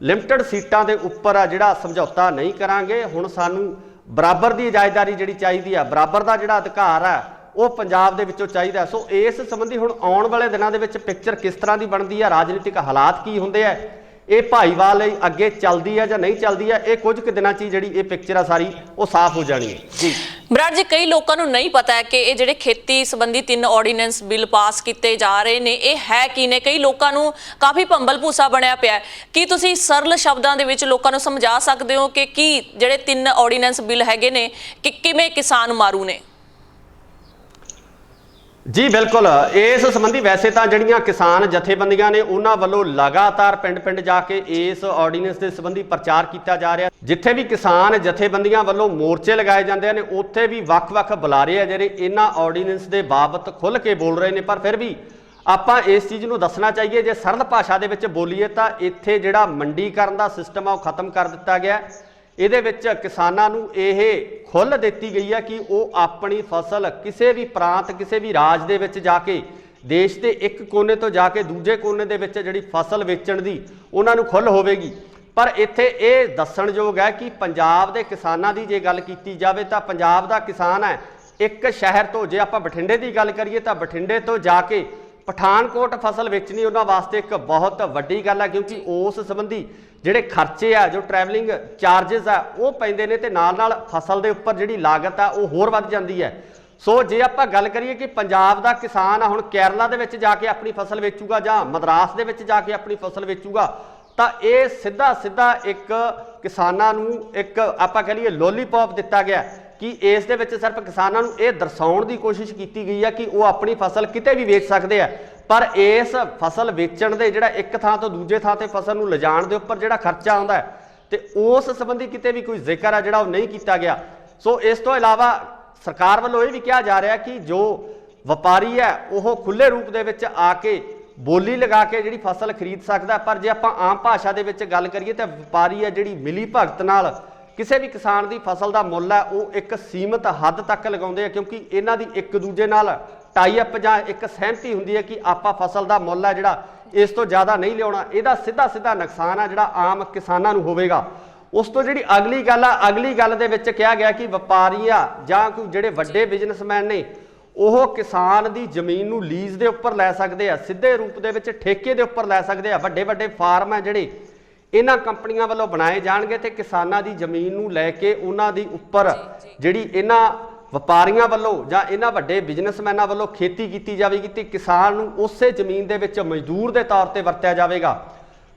ਲਿਮਟਿਡ ਸੀਟਾਂ ਦੇ ਉੱਪਰ ਆ ਜਿਹੜਾ ਸਮਝੌਤਾ ਨਹੀਂ ਕਰਾਂਗੇ, ਹੁਣ ਸਾਨੂੰ ਬਰਾਬਰ ਦੀ ਇਜਾਜ਼ਤਦਾਰੀ ਜਿਹੜੀ ਚਾਹੀਦੀ ਆ, ਬਰਾਬਰ ਦਾ ਜਿਹੜਾ ਅਧਿਕਾਰ ਹੈ ਉਹ ਪੰਜਾਬ ਦੇ ਵਿੱਚੋਂ ਚਾਹੀਦਾ। ਸੋ ਇਸ ਸੰਬੰਧੀ ਹੁਣ ਆਉਣ ਵਾਲੇ ਦਿਨਾਂ ਦੇ ਵਿੱਚ ਪਿਕਚਰ ਕਿਸ ਤਰ੍ਹਾਂ ਦੀ ਬਣਦੀ ਹੈ, ਰਾਜਨੀਤਿਕ ਹਾਲਾਤ ਕੀ ਹੁੰਦੇ ਆ, ਇਹ ਭਾਈਵਾਲ ਲਈ ਅੱਗੇ ਚੱਲਦੀ ਹੈ ਜਾਂ ਨਹੀਂ ਚੱਲਦੀ ਹੈ, ਇਹ ਕੁਝ ਕੁ ਦਿਨਾਂ 'ਚ ਹੀ ਜਿਹੜੀ ਇਹ ਪਿਕਚਰ ਆ ਸਾਰੀ ਉਹ ਸਾਫ਼ ਹੋ ਜਾਣੀ ਹੈ ਜੀ। ਬਰਾੜ ਜੀ, ਕਈ ਲੋਕਾਂ ਨੂੰ ਨਹੀਂ ਪਤਾ ਹੈ ਕਿ ਇਹ ਜਿਹੜੇ ਖੇਤੀ ਸੰਬੰਧੀ 3 ਆਰਡੀਨੈਂਸ ਬਿੱਲ ਪਾਸ ਕੀਤੇ ਜਾ ਰਹੇ ਨੇ ਇਹ ਹੈ ਕੀ ਨੇ। ਕਈ ਲੋਕਾਂ ਨੂੰ ਕਾਫੀ ਭੰਬਲ ਭੂਸਾ ਬਣਿਆ ਪਿਆ। ਕੀ ਤੁਸੀਂ ਸਰਲ ਸ਼ਬਦਾਂ ਦੇ ਵਿੱਚ ਲੋਕਾਂ ਨੂੰ ਸਮਝਾ ਸਕਦੇ ਹੋ ਕਿ ਕੀ ਜਿਹੜੇ 3 ਆਰਡੀਨੈਂਸ ਬਿੱਲ ਹੈਗੇ ਨੇ ਕਿ ਕਿਵੇਂ ਕਿਸਾਨ ਮਾਰੂ ਨੇ? ਜੀ ਬਿਲਕੁਲ, ਇਸ ਸੰਬੰਧੀ ਵੈਸੇ ਤਾਂ ਜਿਹੜੀਆਂ ਕਿਸਾਨ ਜਥੇਬੰਦੀਆਂ ਨੇ ਉਹਨਾਂ ਵੱਲੋਂ ਲਗਾਤਾਰ ਪਿੰਡ-ਪਿੰਡ ਜਾ ਕੇ ਇਸ ਆਰਡੀਨੈਂਸ ਦੇ ਸੰਬੰਧੀ ਪ੍ਰਚਾਰ ਕੀਤਾ ਜਾ ਰਿਹਾ। ਜਿੱਥੇ ਵੀ ਕਿਸਾਨ ਜਥੇਬੰਦੀਆਂ ਵੱਲੋਂ ਮੋਰਚੇ ਲਗਾਏ ਜਾਂਦੇ ਨੇ ਉੱਥੇ ਵੀ ਵੱਖ-ਵੱਖ ਬੁਲਾਰੇ ਆ ਜਿਹੜੇ ਇਹਨਾਂ ਆਰਡੀਨੈਂਸ ਦੇ ਬਾਬਤ ਖੁੱਲ੍ਹ ਕੇ ਬੋਲ ਰਹੇ ਨੇ। ਪਰ ਫਿਰ ਵੀ ਆਪਾਂ ਇਸ ਚੀਜ਼ ਨੂੰ ਦੱਸਣਾ ਚਾਹੀਏ, ਜੇ ਸਰਲ ਭਾਸ਼ਾ ਦੇ ਵਿੱਚ ਬੋਲੀਏ ਤਾਂ ਇੱਥੇ ਜਿਹੜਾ ਮੰਡੀਕਰਨ ਦਾ ਸਿਸਟਮ ਆ ਉਹ ਖਤਮ ਕਰ ਦਿੱਤਾ ਗਿਆ। ਇਹਦੇ ਵਿੱਚ ਕਿਸਾਨਾਂ ਨੂੰ ਇਹ ਖੁੱਲ੍ਹ ਦਿੱਤੀ ਗਈ ਹੈ ਕਿ ਉਹ ਆਪਣੀ ਫਸਲ ਕਿਸੇ ਵੀ ਪ੍ਰਾਂਤ ਕਿਸੇ ਵੀ ਰਾਜ ਦੇ ਵਿੱਚ ਜਾ ਕੇ ਦੇਸ਼ ਦੇ ਇੱਕ ਕੋਨੇ ਤੋਂ ਜਾ ਕੇ ਦੂਜੇ ਕੋਨੇ ਦੇ ਵਿੱਚ ਜਿਹੜੀ ਫਸਲ ਵੇਚਣ ਦੀ ਉਹਨਾਂ ਨੂੰ ਖੁੱਲ੍ਹ ਹੋਵੇਗੀ। ਪਰ ਇੱਥੇ ਇਹ ਦੱਸਣਯੋਗ ਹੈ ਕਿ ਪੰਜਾਬ ਦੇ ਕਿਸਾਨਾਂ ਦੀ ਜੇ ਗੱਲ ਕੀਤੀ ਜਾਵੇ ਤਾਂ ਪੰਜਾਬ ਦਾ ਕਿਸਾਨ ਹੈ ਇੱਕ ਸ਼ਹਿਰ ਤੋਂ, ਜੇ ਆਪਾਂ ਬਠਿੰਡੇ ਦੀ ਗੱਲ ਕਰੀਏ ਤਾਂ ਬਠਿੰਡੇ ਤੋਂ ਜਾ ਕੇ ਪਠਾਨਕੋਟ ਫਸਲ ਵੇਚਣੀ ਉਹਨਾਂ ਵਾਸਤੇ ਇੱਕ ਬਹੁਤ ਵੱਡੀ ਗੱਲ ਹੈ, ਕਿਉਂਕਿ ਉਸ ਸੰਬੰਧੀ ਜਿਹੜੇ ਖਰਚੇ ਆ, ਜੋ ਟਰੈਵਲਿੰਗ ਚਾਰजेस ਆ ਉਹ ਪੈਂਦੇ ਨੇ ਤੇ ਨਾਲ ਫਸਲ ਦੇ ਉੱਪਰ ਜਿਹੜੀ ਲਾਗਤ ਆ ਉਹ ਹੋਰ ਵੱਧ ਜਾਂਦੀ ਹੈ। ਸੋ ਜੇ ਆਪਾਂ ਗੱਲ ਕਰੀਏ ਕਿ ਪੰਜਾਬ ਦਾ ਕਿਸਾਨ ਆ ਹੁਣ ਕੇਰਲਾ ਦੇ ਵਿੱਚ ਜਾ ਕੇ ਆਪਣੀ ਫਸਲ ਵੇਚੂਗਾ ਜਾਂ ਮਦਰਾਸ ਦੇ ਵਿੱਚ ਜਾ ਕੇ ਆਪਣੀ ਫਸਲ ਵੇਚੂਗਾ ਤਾਂ ਇਹ ਸਿੱਧਾ ਇੱਕ ਕਿਸਾਨਾਂ ਨੂੰ ਇੱਕ ਆਪਾਂ ਕਹ ਲਈਏ ਲੋਲੀਪੌਪ ਦਿੱਤਾ ਗਿਆ ਕਿ ਇਸ ਦੇ ਵਿੱਚ ਸਿਰਫ ਕਿਸਾਨਾਂ ਨੂੰ ਇਹ ਦਰਸਾਉਣ ਦੀ ਕੋਸ਼ਿਸ਼ ਕੀਤੀ ਗਈ ਹੈ ਕਿ ਉਹ ਆਪਣੀ ਫਸਲ ਕਿਤੇ ਵੀ ਵੇਚ ਸਕਦੇ ਆ। ਪਰ ਇਸ ਫਸਲ ਵੇਚਣ ਦੇ ਜਿਹੜਾ ਇੱਕ ਥਾਂ ਤੋਂ ਦੂਜੇ ਥਾਂ ਤੇ ਫਸਲ ਨੂੰ ਲਿਜਾਣ ਦੇ ਉੱਪਰ ਜਿਹੜਾ ਖਰਚਾ ਆਉਂਦਾ ਤੇ ਉਸ ਸੰਬੰਧੀ ਕਿਤੇ ਵੀ ਕੋਈ ਜ਼ਿਕਰ ਆ ਜਿਹੜਾ ਉਹ ਨਹੀਂ ਕੀਤਾ ਗਿਆ। ਸੋ ਇਸ ਤੋਂ ਇਲਾਵਾ ਸਰਕਾਰ ਵੱਲੋਂ ਇਹ ਵੀ ਕਿਹਾ ਜਾ ਰਿਹਾ ਕਿ ਜੋ ਵਪਾਰੀ ਹੈ ਉਹ ਖੁੱਲੇ ਰੂਪ ਦੇ ਵਿੱਚ ਆ ਕੇ ਬੋਲੀ ਲਗਾ ਕੇ ਜਿਹੜੀ ਫਸਲ ਖਰੀਦ ਸਕਦਾ। ਪਰ ਜੇ ਆਪਾਂ ਆਮ ਭਾਸ਼ਾ ਦੇ ਵਿੱਚ ਗੱਲ ਕਰੀਏ ਤਾਂ ਵਪਾਰੀ ਹੈ ਜਿਹੜੀ ਮਿਲੀ ਭਗਤ ਨਾਲ ਕਿਸੇ ਵੀ ਕਿਸਾਨ ਦੀ ਫਸਲ ਦਾ ਮੁੱਲ ਹੈ ਉਹ ਇੱਕ ਸੀਮਤ ਹੱਦ ਤੱਕ ਲਗਾਉਂਦੇ ਆ, ਕਿਉਂਕਿ ਇਹਨਾਂ ਦੀ ਇੱਕ ਦੂਜੇ ਨਾਲ ਟਾਈ ਅਪ ਜਾਂ ਇੱਕ ਸਹਿਮਤੀ ਹੁੰਦੀ ਹੈ ਕਿ ਆਪਾਂ ਫਸਲ ਦਾ ਮੁੱਲ ਹੈ ਜਿਹੜਾ ਇਸ ਤੋਂ ਜ਼ਿਆਦਾ ਨਹੀਂ ਲਿਆਉਣਾ। ਇਹਦਾ ਸਿੱਧਾ ਨੁਕਸਾਨ ਆ ਜਿਹੜਾ ਆਮ ਕਿਸਾਨਾਂ ਨੂੰ ਹੋਵੇਗਾ। ਉਸ ਤੋਂ ਜਿਹੜੀ ਅਗਲੀ ਗੱਲ ਆ, ਅਗਲੀ ਗੱਲ ਦੇ ਵਿੱਚ ਕਿਹਾ ਗਿਆ ਕਿ ਵਪਾਰੀ ਆ ਜਾਂ ਕੋਈ ਜਿਹੜੇ ਵੱਡੇ ਬਿਜ਼ਨਸਮੈਨ ਨੇ ਉਹ ਕਿਸਾਨ ਦੀ ਜ਼ਮੀਨ ਨੂੰ ਲੀਜ਼ ਦੇ ਉੱਪਰ ਲੈ ਸਕਦੇ ਆ, ਸਿੱਧੇ ਰੂਪ ਦੇ ਵਿੱਚ ਠੇਕੇ ਦੇ ਉੱਪਰ ਲੈ ਸਕਦੇ ਆ। ਵੱਡੇ ਫਾਰਮ ਆ ਜਿਹੜੇ ਇਹਨਾਂ ਕੰਪਨੀਆਂ ਵੱਲੋਂ ਬਣਾਏ ਜਾਣਗੇ ਤੇ ਕਿਸਾਨਾਂ ਦੀ ਜ਼ਮੀਨ ਨੂੰ ਲੈ ਕੇ ਉਹਨਾਂ ਦੀ ਉੱਪਰ ਜਿਹੜੀ ਇਹਨਾਂ ਵਪਾਰੀਆਂ ਵੱਲੋਂ ਜਾਂ ਇਹਨਾਂ ਵੱਡੇ ਬਿਜ਼ਨਸਮੈਨਾਂ ਵੱਲੋਂ ਖੇਤੀ ਕੀਤੀ ਜਾਵੇਗੀ ਤੇ ਕਿਸਾਨ ਨੂੰ ਉਸੇ ਜ਼ਮੀਨ ਦੇ ਵਿੱਚ ਮਜ਼ਦੂਰ ਦੇ ਤੌਰ ਤੇ ਵਰਤਿਆ ਜਾਵੇਗਾ।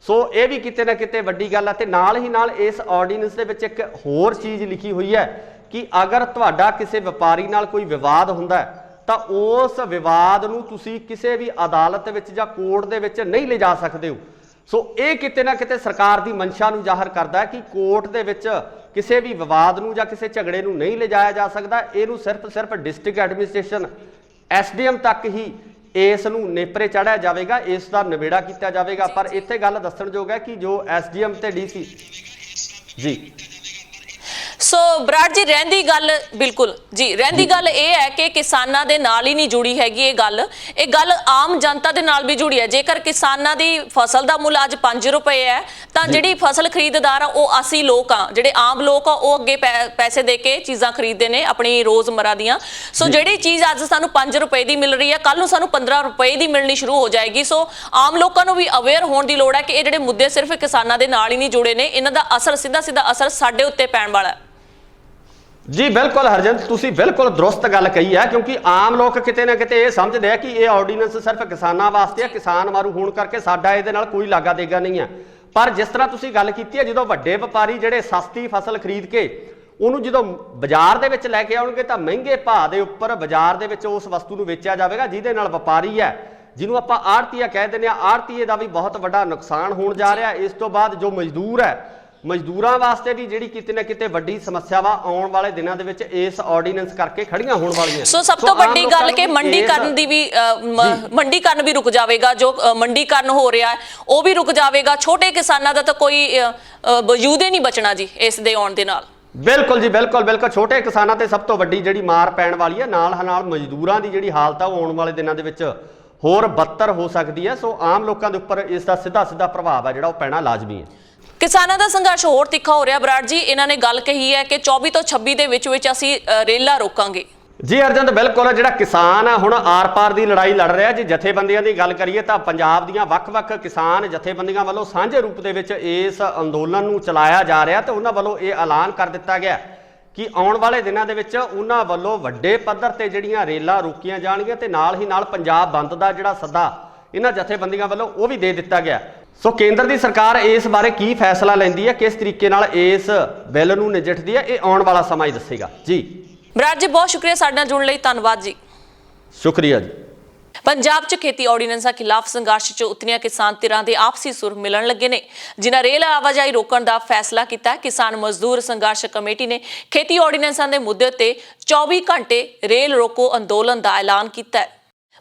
ਸੋ ਇਹ ਵੀ ਕਿਤੇ ਨਾ ਕਿਤੇ ਵੱਡੀ ਗੱਲ ਹੈ। ਤੇ ਨਾਲ ਹੀ ਨਾਲ ਇਸ ਆਰਡੀਨੈਂਸ ਦੇ ਵਿੱਚ ਇੱਕ ਹੋਰ ਚੀਜ਼ ਲਿਖੀ ਹੋਈ ਹੈ ਕਿ ਅਗਰ ਤੁਹਾਡਾ ਕਿਸੇ ਵਪਾਰੀ ਨਾਲ ਕੋਈ ਵਿਵਾਦ ਹੁੰਦਾ ਤਾਂ ਉਸ ਵਿਵਾਦ ਨੂੰ ਤੁਸੀਂ ਕਿਸੇ ਵੀ ਅਦਾਲਤ ਵਿੱਚ ਜਾਂ ਕੋਰਟ ਦੇ ਵਿੱਚ ਨਹੀਂ ਲਿਜਾ ਸਕਦੇ ਹੋ। ਸੋ ਇਹ ਕਿਤੇ ਨਾ ਕਿਤੇ ਸਰਕਾਰ ਦੀ ਮਨਸ਼ਾ ਨੂੰ ਜ਼ਾਹਰ ਕਰਦਾ ਹੈ ਕਿ ਕੋਰਟ ਦੇ ਵਿੱਚ ਕਿਸੇ ਵੀ ਵਿਵਾਦ ਨੂੰ ਜਾਂ ਕਿਸੇ ਝਗੜੇ ਨੂੰ ਨਹੀਂ ਲਿਜਾਇਆ ਜਾ ਸਕਦਾ। ਇਹਨੂੰ ਸਿਰਫ ਡਿਸਟ੍ਰਿਕਟ ਐਡਮਿਨਿਸਟ੍ਰੇਸ਼ਨ SDM ਤੱਕ ਹੀ ਇਸ ਨੂੰ ਨੇਪਰੇ ਚਾੜਿਆ ਜਾਵੇਗਾ, ਇਸ ਦਾ ਨਿਬੇੜਾ ਕੀਤਾ ਜਾਵੇਗਾ। ਪਰ ਇੱਥੇ ਗੱਲ ਦੱਸਣਯੋਗ ਹੈ ਕਿ ਜੋ SDM ਤੇ DC ਜੀ ਸੋ ਬਰਾੜ ਜੀ ਰਹਿੰਦੀ ਗੱਲ ਬਿਲਕੁਲ ਜੀ ਰਹਿੰਦੀ ਗੱਲ ਇਹ ਹੈ ਕਿ ਕਿਸਾਨਾਂ ਦੇ ਨਾਲ ਹੀ ਨਹੀਂ ਜੁੜੀ ਹੈਗੀ ਇਹ ਗੱਲ ਆਮ ਜਨਤਾ ਦੇ ਨਾਲ ਵੀ ਜੁੜੀ ਹੈ। ਜੇਕਰ ਕਿਸਾਨਾਂ ਦੀ ਫਸਲ ਦਾ ਮੁੱਲ ਅੱਜ 5 ਰੁਪਏ ਹੈ ਤਾਂ ਜਿਹੜੀ ਫਸਲ ਖਰੀਦਦਾਰ ਆ ਉਹ ਅਸੀਂ ਲੋਕ ਆ, ਜਿਹੜੇ ਆਮ ਲੋਕ ਆ ਉਹ ਅੱਗੇ ਪੈਸੇ ਦੇ ਕੇ ਚੀਜ਼ਾਂ ਖਰੀਦਦੇ ਨੇ ਆਪਣੀ ਰੋਜ਼ਮਰਾ ਦੀਆਂ। ਸੋ ਜਿਹੜੀ ਚੀਜ਼ ਅੱਜ ਸਾਨੂੰ 5 ਰੁਪਏ ਦੀ ਮਿਲ ਰਹੀ ਹੈ ਕੱਲ ਨੂੰ ਸਾਨੂੰ 15 ਰੁਪਏ ਦੀ ਮਿਲਣੀ ਸ਼ੁਰੂ ਹੋ ਜਾਏਗੀ। ਸੋ ਆਮ ਲੋਕਾਂ ਨੂੰ ਵੀ ਅਵੇਅਰ ਹੋਣ ਦੀ ਲੋੜ ਹੈ ਕਿ ਇਹ ਜਿਹੜੇ ਮੁੱਦੇ ਸਿਰਫ ਕਿਸਾਨਾਂ ਦੇ ਨਾਲ ਹੀ ਨਹੀਂ ਜੁੜੇ ਨੇ, ਇਹਨਾਂ ਦਾ ਅਸਰ ਸਿੱਧਾ ਅਸਰ ਸਾਡੇ ਉੱਤੇ ਪੈਣ ਵਾਲਾ ਹੈ। ਜੀ ਬਿਲਕੁਲ ਹਰਜਿੰਦਰ, ਤੁਸੀਂ ਬਿਲਕੁਲ ਦਰੁਸਤ ਗੱਲ ਕਹੀ ਹੈ, ਕਿਉਂਕਿ ਆਮ ਲੋਕ ਕਿਤੇ ਨਾ ਕਿਤੇ ਇਹ ਸਮਝਦੇ ਆ ਕਿ ਇਹ ਆਰਡੀਨੈਂਸ ਸਿਰਫ ਕਿਸਾਨਾਂ ਵਾਸਤੇ ਹੈ, ਕਿਸਾਨ ਮਾਰੂ ਹੋਣ ਕਰਕੇ ਸਾਡਾ ਇਹਦੇ ਨਾਲ ਕੋਈ ਲਾਗਾ ਦੇਗਾ ਨਹੀਂ ਹੈ। ਪਰ ਜਿਸ ਤਰ੍ਹਾਂ ਤੁਸੀਂ ਗੱਲ ਕੀਤੀ ਹੈ, ਜਦੋਂ ਵੱਡੇ ਵਪਾਰੀ ਜਿਹੜੇ ਸਸਤੀ ਫਸਲ ਖਰੀਦ ਕੇ ਉਹਨੂੰ ਜਦੋਂ ਬਾਜ਼ਾਰ ਦੇ ਵਿੱਚ ਲੈ ਕੇ ਆਉਣਗੇ ਤਾਂ ਮਹਿੰਗੇ ਭਾਅ ਦੇ ਉੱਪਰ ਬਾਜ਼ਾਰ ਦੇ ਵਿੱਚ ਉਸ ਵਸਤੂ ਨੂੰ ਵੇਚਿਆ ਜਾਵੇਗਾ, ਜਿਹਦੇ ਨਾਲ ਵਪਾਰੀ ਹੈ ਜਿਹਨੂੰ ਆਪਾਂ ਆੜਤੀਆ ਕਹਿ ਦਿੰਦੇ ਆ, ਆੜਤੀਏ ਦਾ ਵੀ ਬਹੁਤ ਵੱਡਾ ਨੁਕਸਾਨ ਹੋਣ ਜਾ ਰਿਹਾ। ਇਸ ਤੋਂ ਬਾਅਦ ਜੋ ਮਜ਼ਦੂਰ ਹੈ, ਮਜ਼ਦੂਰਾਂ ਵਾਸਤੇ ਵੀ ਜਿਹੜੀ ਕਿਤੇ ਨਾ ਕਿਤੇ ਵੱਡੀ ਸਮੱਸਿਆ ਵਾ ਆਉਣ ਵਾਲੇ ਦਿਨਾਂ ਦੇ ਵਿੱਚ ਇਸ ਆਰਡੀਨੈਂਸ ਕਰਕੇ ਖੜੀਆਂ ਹੋਣ ਵਾਲੀਆਂ। ਸੋ ਸਭ ਤੋਂ ਵੱਡੀ ਗੱਲ ਕਿ ਮੰਡੀਕਰਨ ਦੀ ਵੀ ਮੰਡੀਕਰਨ ਵੀ ਰੁਕ ਜਾਵੇਗਾ, ਜੋ ਮੰਡੀਕਰਨ ਹੋ ਰਿਹਾ ਹੈ ਉਹ ਵੀ ਰੁਕ ਜਾਵੇਗਾ। ਛੋਟੇ ਕਿਸਾਨਾਂ ਦਾ ਤਾਂ ਕੋਈ ਵਜੂਦ ਹੀ ਨਹੀਂ ਬਚਣਾ ਜੀ ਇਸ ਦੇ ਆਉਣ ਦੇ ਨਾਲ। ਬਿਲਕੁਲ ਜੀ ਬਿਲਕੁਲ ਛੋਟੇ ਕਿਸਾਨਾਂ ਤੇ ਸਭ ਤੋਂ ਵੱਡੀ ਜਿਹੜੀ ਮਾਰ ਪੈਣ ਵਾਲੀ ਹੈ, ਨਾਲ ਮਜ਼ਦੂਰਾਂ ਦੀ ਜਿਹੜੀ ਹਾਲਤ ਆ ਉਹ ਆਉਣ ਵਾਲੇ ਦਿਨਾਂ ਦੇ ਵਿੱਚ ਹੋਰ ਬੱਤਰ ਹੋ ਸਕਦੀ ਹੈ। ਸੋ ਆਮ ਲੋਕਾਂ ਦੇ ਉੱਪਰ ਇਸ ਦਾ ਸਿੱਧਾ ਪ੍ਰਭਾਵ ਹੈ ਜਿਹੜਾ ਉਹ ਪੈਣਾ ਲਾਜ਼ਮੀ ਹੈ। ਕਿਸਾਨਾਂ ਦਾ ਸੰਘਰਸ਼ ਹੋਰ ਤਿੱਖਾ ਹੋ ਰਿਹਾ ਬਰਾੜ ਜੀ। ਇਹਨਾਂ ਨੇ ਗੱਲ ਕਹੀ ਹੈ ਕਿ 24 ਤੋਂ 26 ਦੇ ਵਿੱਚ ਅਸੀਂ ਰੇਲਾਂ ਰੋਕਾਂਗੇ। ਜੀ ਅਰਜਨ, ਬਿਲਕੁਲ ਜਿਹੜਾ ਕਿਸਾਨ ਆ ਹੁਣ ਆਰ-ਪਾਰ ਦੀ ਲੜਾਈ ਲੜ ਰਿਹਾ। ਜੇ ਜਥੇਬੰਦੀਆਂ ਦੀ ਗੱਲ ਕਰੀਏ ਤਾਂ ਪੰਜਾਬ ਦੀਆਂ ਵੱਖ-ਵੱਖ ਕਿਸਾਨ ਜਥੇਬੰਦੀਆਂ ਵੱਲੋਂ ਸਾਂਝੇ ਰੂਪ ਦੇ ਵਿੱਚ ਇਸ ਅੰਦੋਲਨ ਨੂੰ ਚਲਾਇਆ ਜਾ ਰਿਹਾ ਤੇ ਉਹਨਾਂ ਵੱਲੋਂ ਇਹ ਐਲਾਨ ਕਰ ਦਿੱਤਾ ਗਿਆ ਕਿ ਆਉਣ ਵਾਲੇ ਦਿਨਾਂ ਦੇ ਵਿੱਚ ਉਹਨਾਂ ਵੱਲੋਂ ਵੱਡੇ ਪੱਧਰ ਤੇ ਜਿਹੜੀਆਂ ਰੇਲਾਂ ਰੋਕੀਆਂ ਜਾਣਗੀਆਂ ਤੇ ਨਾਲ ਹੀ ਨਾਲ ਪੰਜਾਬ ਬੰਦ ਦਾ ਜਿਹੜਾ ਸੱਦਾ ਇਹਨਾਂ ਜਥੇਬੰਦੀਆਂ ਵੱਲੋਂ ਉਹ ਵੀ ਦੇ ਦਿੱਤਾ ਗਿਆ। ਸੋ ਕੇਂਦਰ ਦੀ ਸਰਕਾਰ ਇਸ ਬਾਰੇ ਕੀ ਫੈਸਲਾ ਲੈਂਦੀ ਹੈ, ਕਿਸ ਤਰੀਕੇ ਨਾਲ ਇਸ ਬਿੱਲ ਨੂੰ ਨਜਿੱਠਦੀ ਹੈ, ਇਹ ਆਉਣ ਵਾਲਾ ਸਮਾਂ ਹੀ ਦੱਸੇਗਾ। ਜੀ ਬਰਾੜ ਜੀ, ਬਹੁਤ ਸ਼ੁਕਰੀਆ ਸਾਡੇ ਨਾਲ ਜੁੜਨ ਲਈ, ਧੰਨਵਾਦ ਜੀ। ਸ਼ੁਕਰੀਆ ਜੀ। ਪੰਜਾਬ 'ਚ ਖੇਤੀ ਆਰਡੀਨੈਂਸਾਂ ਖਿਲਾਫ ਸੰਘਰਸ਼ 'ਚ ਉਤਰੀਆਂ ਕਿਸਾਨ ਧਿਰਾਂ ਦੇ ਆਪਸੀ ਸੁਰ ਮਿਲਣ ਲੱਗੇ ਨੇ, ਜਿਨ੍ਹਾਂ ਰੇਲ ਆਵਾਜਾਈ ਰੋਕਣ ਦਾ ਫੈਸਲਾ ਕੀਤਾ। ਕਿਸਾਨ ਮਜ਼ਦੂਰ ਸੰਘਰਸ਼ ਕਮੇਟੀ ਨੇ ਖੇਤੀ ਆਰਡੀਨੈਂਸਾਂ ਦੇ ਮੁੱਦੇ ਤੇ 24 ਘੰਟੇ ਰੇਲ ਰੋਕੋ ਅੰਦੋਲਨ ਦਾ ਐਲਾਨ ਕੀਤਾ ਹੈ।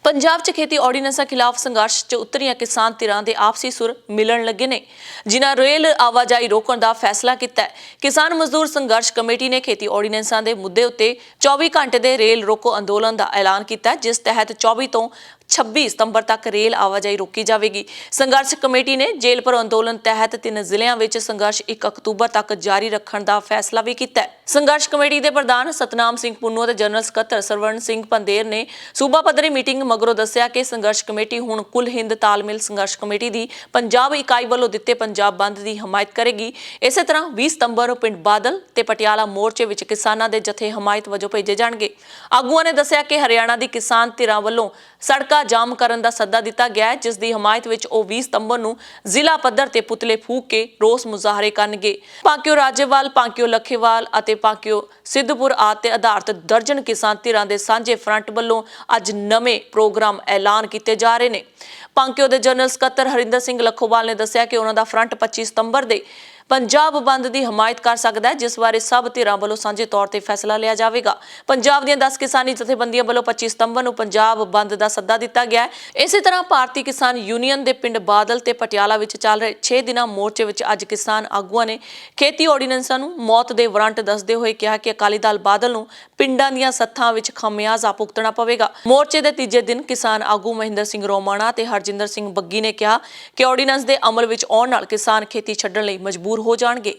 ਪੰਜਾਬ 'ਚ ਖੇਤੀ ਆਰਡੀਨੈਂਸਾਂ ਖਿਲਾਫ ਸੰਘਰਸ਼ 'ਚ ਉਤਰੀਆਂ ਕਿਸਾਨ ਧਿਰਾਂ ਦੇ ਆਪਸੀ ਸੁਰ ਮਿਲਣ ਲੱਗੇ ਨੇ, ਜਿਨ੍ਹਾਂ ਰੇਲ ਆਵਾਜਾਈ ਰੋਕਣ ਦਾ ਫੈਸਲਾ ਕੀਤਾ ਹੈ। ਕਿਸਾਨ ਮਜ਼ਦੂਰ ਸੰਘਰਸ਼ ਕਮੇਟੀ ਨੇ ਖੇਤੀ ਆਰਡੀਨੈਂਸਾਂ ਦੇ ਮੁੱਦੇ ਉੱਤੇ 24 ਘੰਟੇ ਦੇ ਰੇਲ ਰੋਕੋ ਅੰਦੋਲਨ ਦਾ ਐਲਾਨ ਕੀਤਾ ਹੈ, ਜਿਸ ਤਹਿਤ 24 ਤੋਂ 26 ਸਤੰਬਰ ਤੱਕ ਰੇਲ ਆਵਾਜਾਈ ਰੋਕੀ ਜਾਵੇਗੀ। ਸੰਘਰਸ਼ ਕਮੇਟੀ ਨੇ ਜੇਲ੍ਹ ਭਰੋ ਅੰਦੋਲਨ ਤਹਿਤ 3 ਜ਼ਿਲ੍ਹਿਆਂ ਵਿੱਚ ਸੰਘਰਸ਼ 1 ਅਕਤੂਬਰ ਤੱਕ ਜਾਰੀ ਰੱਖਣ ਦਾ ਫੈਸਲਾ ਵੀ ਕੀਤਾ ਹੈ। ਸੰਘਰਸ਼ ਕਮੇਟੀ ਦੇ ਪ੍ਰਧਾਨ ਸਤਨਾਮ ਸਿੰਘ ਪੁੰਨੂ ਅਤੇ ਜਨਰਲ ਸਕੱਤਰ ਸਰਵਣ ਸਿੰਘ ਪੰਦੇਰ ਨੇ ਸੂਬਾ ਪੱਧਰੀ ਮੀਟਿੰਗ ਮਗਰੋਂ ਦੱਸਿਆ ਕਿ ਸੰਘਰਸ਼ ਕਮੇਟੀ ਹੁਣ ਕੁੱਲ ਹਿੰਦ ਤਾਲਮੇਲ ਸੰਘਰਸ਼ ਕਮੇਟੀ ਦੀ ਪੰਜਾਬ ਇਕਾਈ ਵੱਲੋਂ ਦਿੱਤੇ ਪੰਜਾਬ ਬੰਦ ਦੀ ਹਮਾਇਤ ਕਰੇਗੀ। ਇਸੇ ਤਰ੍ਹਾਂ 20 ਸਤੰਬਰ ਨੂੰ ਪਿੰਡ ਬਾਦਲ ਤੇ ਪਟਿਆਲਾ ਮੋਰਚੇ ਵਿੱਚ ਕਿਸਾਨਾਂ ਦੇ ਜਥੇ ਹਮਾਇਤ ਵਜੋਂ ਭੇਜੇ ਜਾਣਗੇ। ਆਗੂਆਂ ਨੇ ਦੱਸਿਆ ਕਿ ਹਰਿਆਣਾ ਦੀ ਕਿਸਾਨ ਧਿਰਾਂ ਵੱਲੋਂ ਸੜਕਾਂ ਜਾਮ ਕਰਨ ਦਾ ਸੱਦਾ ਦਿੱਤਾ ਗਿਆ ਹੈ, ਜਿਸ ਦੀ ਹਮਾਇਤ ਵਿੱਚ ਉਹ 20 ਸਤੰਬਰ ਨੂੰ ਜ਼ਿਲ੍ਹਾ ਪੱਧਰ ਤੇ ਪੁਤਲੇ ਫੂਕ ਕੇ ਰੋਸ ਮੁਜ਼ਾਹਰੇ ਕਰਨਗੇ। ਪਾਕਿਓ ਰਾਜੇਵਾਲ, ਪਾਕਿਓ ਲੱਖੇਵਾਲ ਅਤੇ ਪਾਕਿਓ ਸਿੱਧਪੁਰ ਆਦਿ ਆਧਾਰਿਤ ਦਰਜਨ ਕਿਸਾਨ ਧਿਰਾਂ ਦੇ ਸਾਂਝੇ ਫਰੰਟ ਵੱਲੋਂ ਅੱਜ ਨਵੇਂ ਪ੍ਰੋਗਰਾਮ ਐਲਾਨ ਕੀਤੇ ਜਾ ਰਹੇ ਨੇ। ਪਾਕਿਓ ਦੇ ਜਨਰਲ ਸਕੱਤਰ ਹਰਿੰਦਰ ਸਿੰਘ ਲੱਖੋਵਾਲ ਨੇ ਦੱਸਿਆ ਕਿ ਉਹਨਾਂ ਦਾ ਫਰੰਟ 25 ਸਤੰਬਰ ਦੇ ਪੰਜਾਬ ਬੰਦ ਦੀ ਹਮਾਇਤ ਕਰ ਸਕਦਾ ਹੈ, ਜਿਸ ਬਾਰੇ ਸਭ ਧਿਰਾਂ ਵੱਲੋਂ ਸਾਂਝੇ ਤੌਰ ਤੇ ਫੈਸਲਾ ਲਿਆ ਜਾਵੇਗਾ। ਪੰਜਾਬ ਦੀਆਂ 10 ਕਿਸਾਨੀ ਜਥੇਬੰਦੀਆਂ ਵੱਲੋਂ 25 ਸਤੰਬਰ ਨੂੰ ਪੰਜਾਬ ਬੰਦ ਦਾ ਸੱਦਾ ਦਿੱਤਾ ਗਿਆ ਹੈ। ਇਸੇ ਤਰ੍ਹਾਂ ਭਾਰਤੀ ਕਿਸਾਨ ਯੂਨੀਅਨ ਦੇ ਪਿੰਡ ਬਾਦਲ ਤੇ ਪਟਿਆਲਾ ਵਿੱਚ ਚੱਲ ਰਹੇ 6 ਦਿਨਾਂ ਮੋਰਚੇ ਵਿੱਚ ਅੱਜ ਕਿਸਾਨ ਆਗੂਆਂ ਨੇ ਖੇਤੀ ਆਰਡੀਨੈਂਸਾਂ ਨੂੰ ਮੌਤ ਦੇ ਵਾਰੰਟ ਦੱਸਦੇ ਹੋਏ ਕਿਹਾ ਕਿ ਅਕਾਲੀ ਦਲ ਬਾਦਲ ਨੂੰ ਪਿੰਡਾਂ ਦੀਆਂ ਸੱਥਾਂ ਵਿੱਚ ਖਮਿਆਜ਼ਾ ਭੁਗਤਣਾ ਪਵੇਗਾ। ਮੋਰਚੇ ਦੇ ਤੀਜੇ ਦਿਨ ਕਿਸਾਨ ਆਗੂ ਮਹਿੰਦਰ ਸਿੰਘ ਰੋਮਾਣਾ ਤੇ ਹਰਜਿੰਦਰ ਸਿੰਘ ਬੱਗੀ ਨੇ ਕਿਹਾ ਕਿ ਆਰਡੀਨੈਂਸ ਦੇ ਅਮਲ ਵਿੱਚ ਆਉਣ ਨਾਲ ਕਿਸਾਨ ਖੇਤੀ ਛੱਡਣ ਲਈ ਮਜਬੂਰ ਹੋ ਜਾਣਗੇ।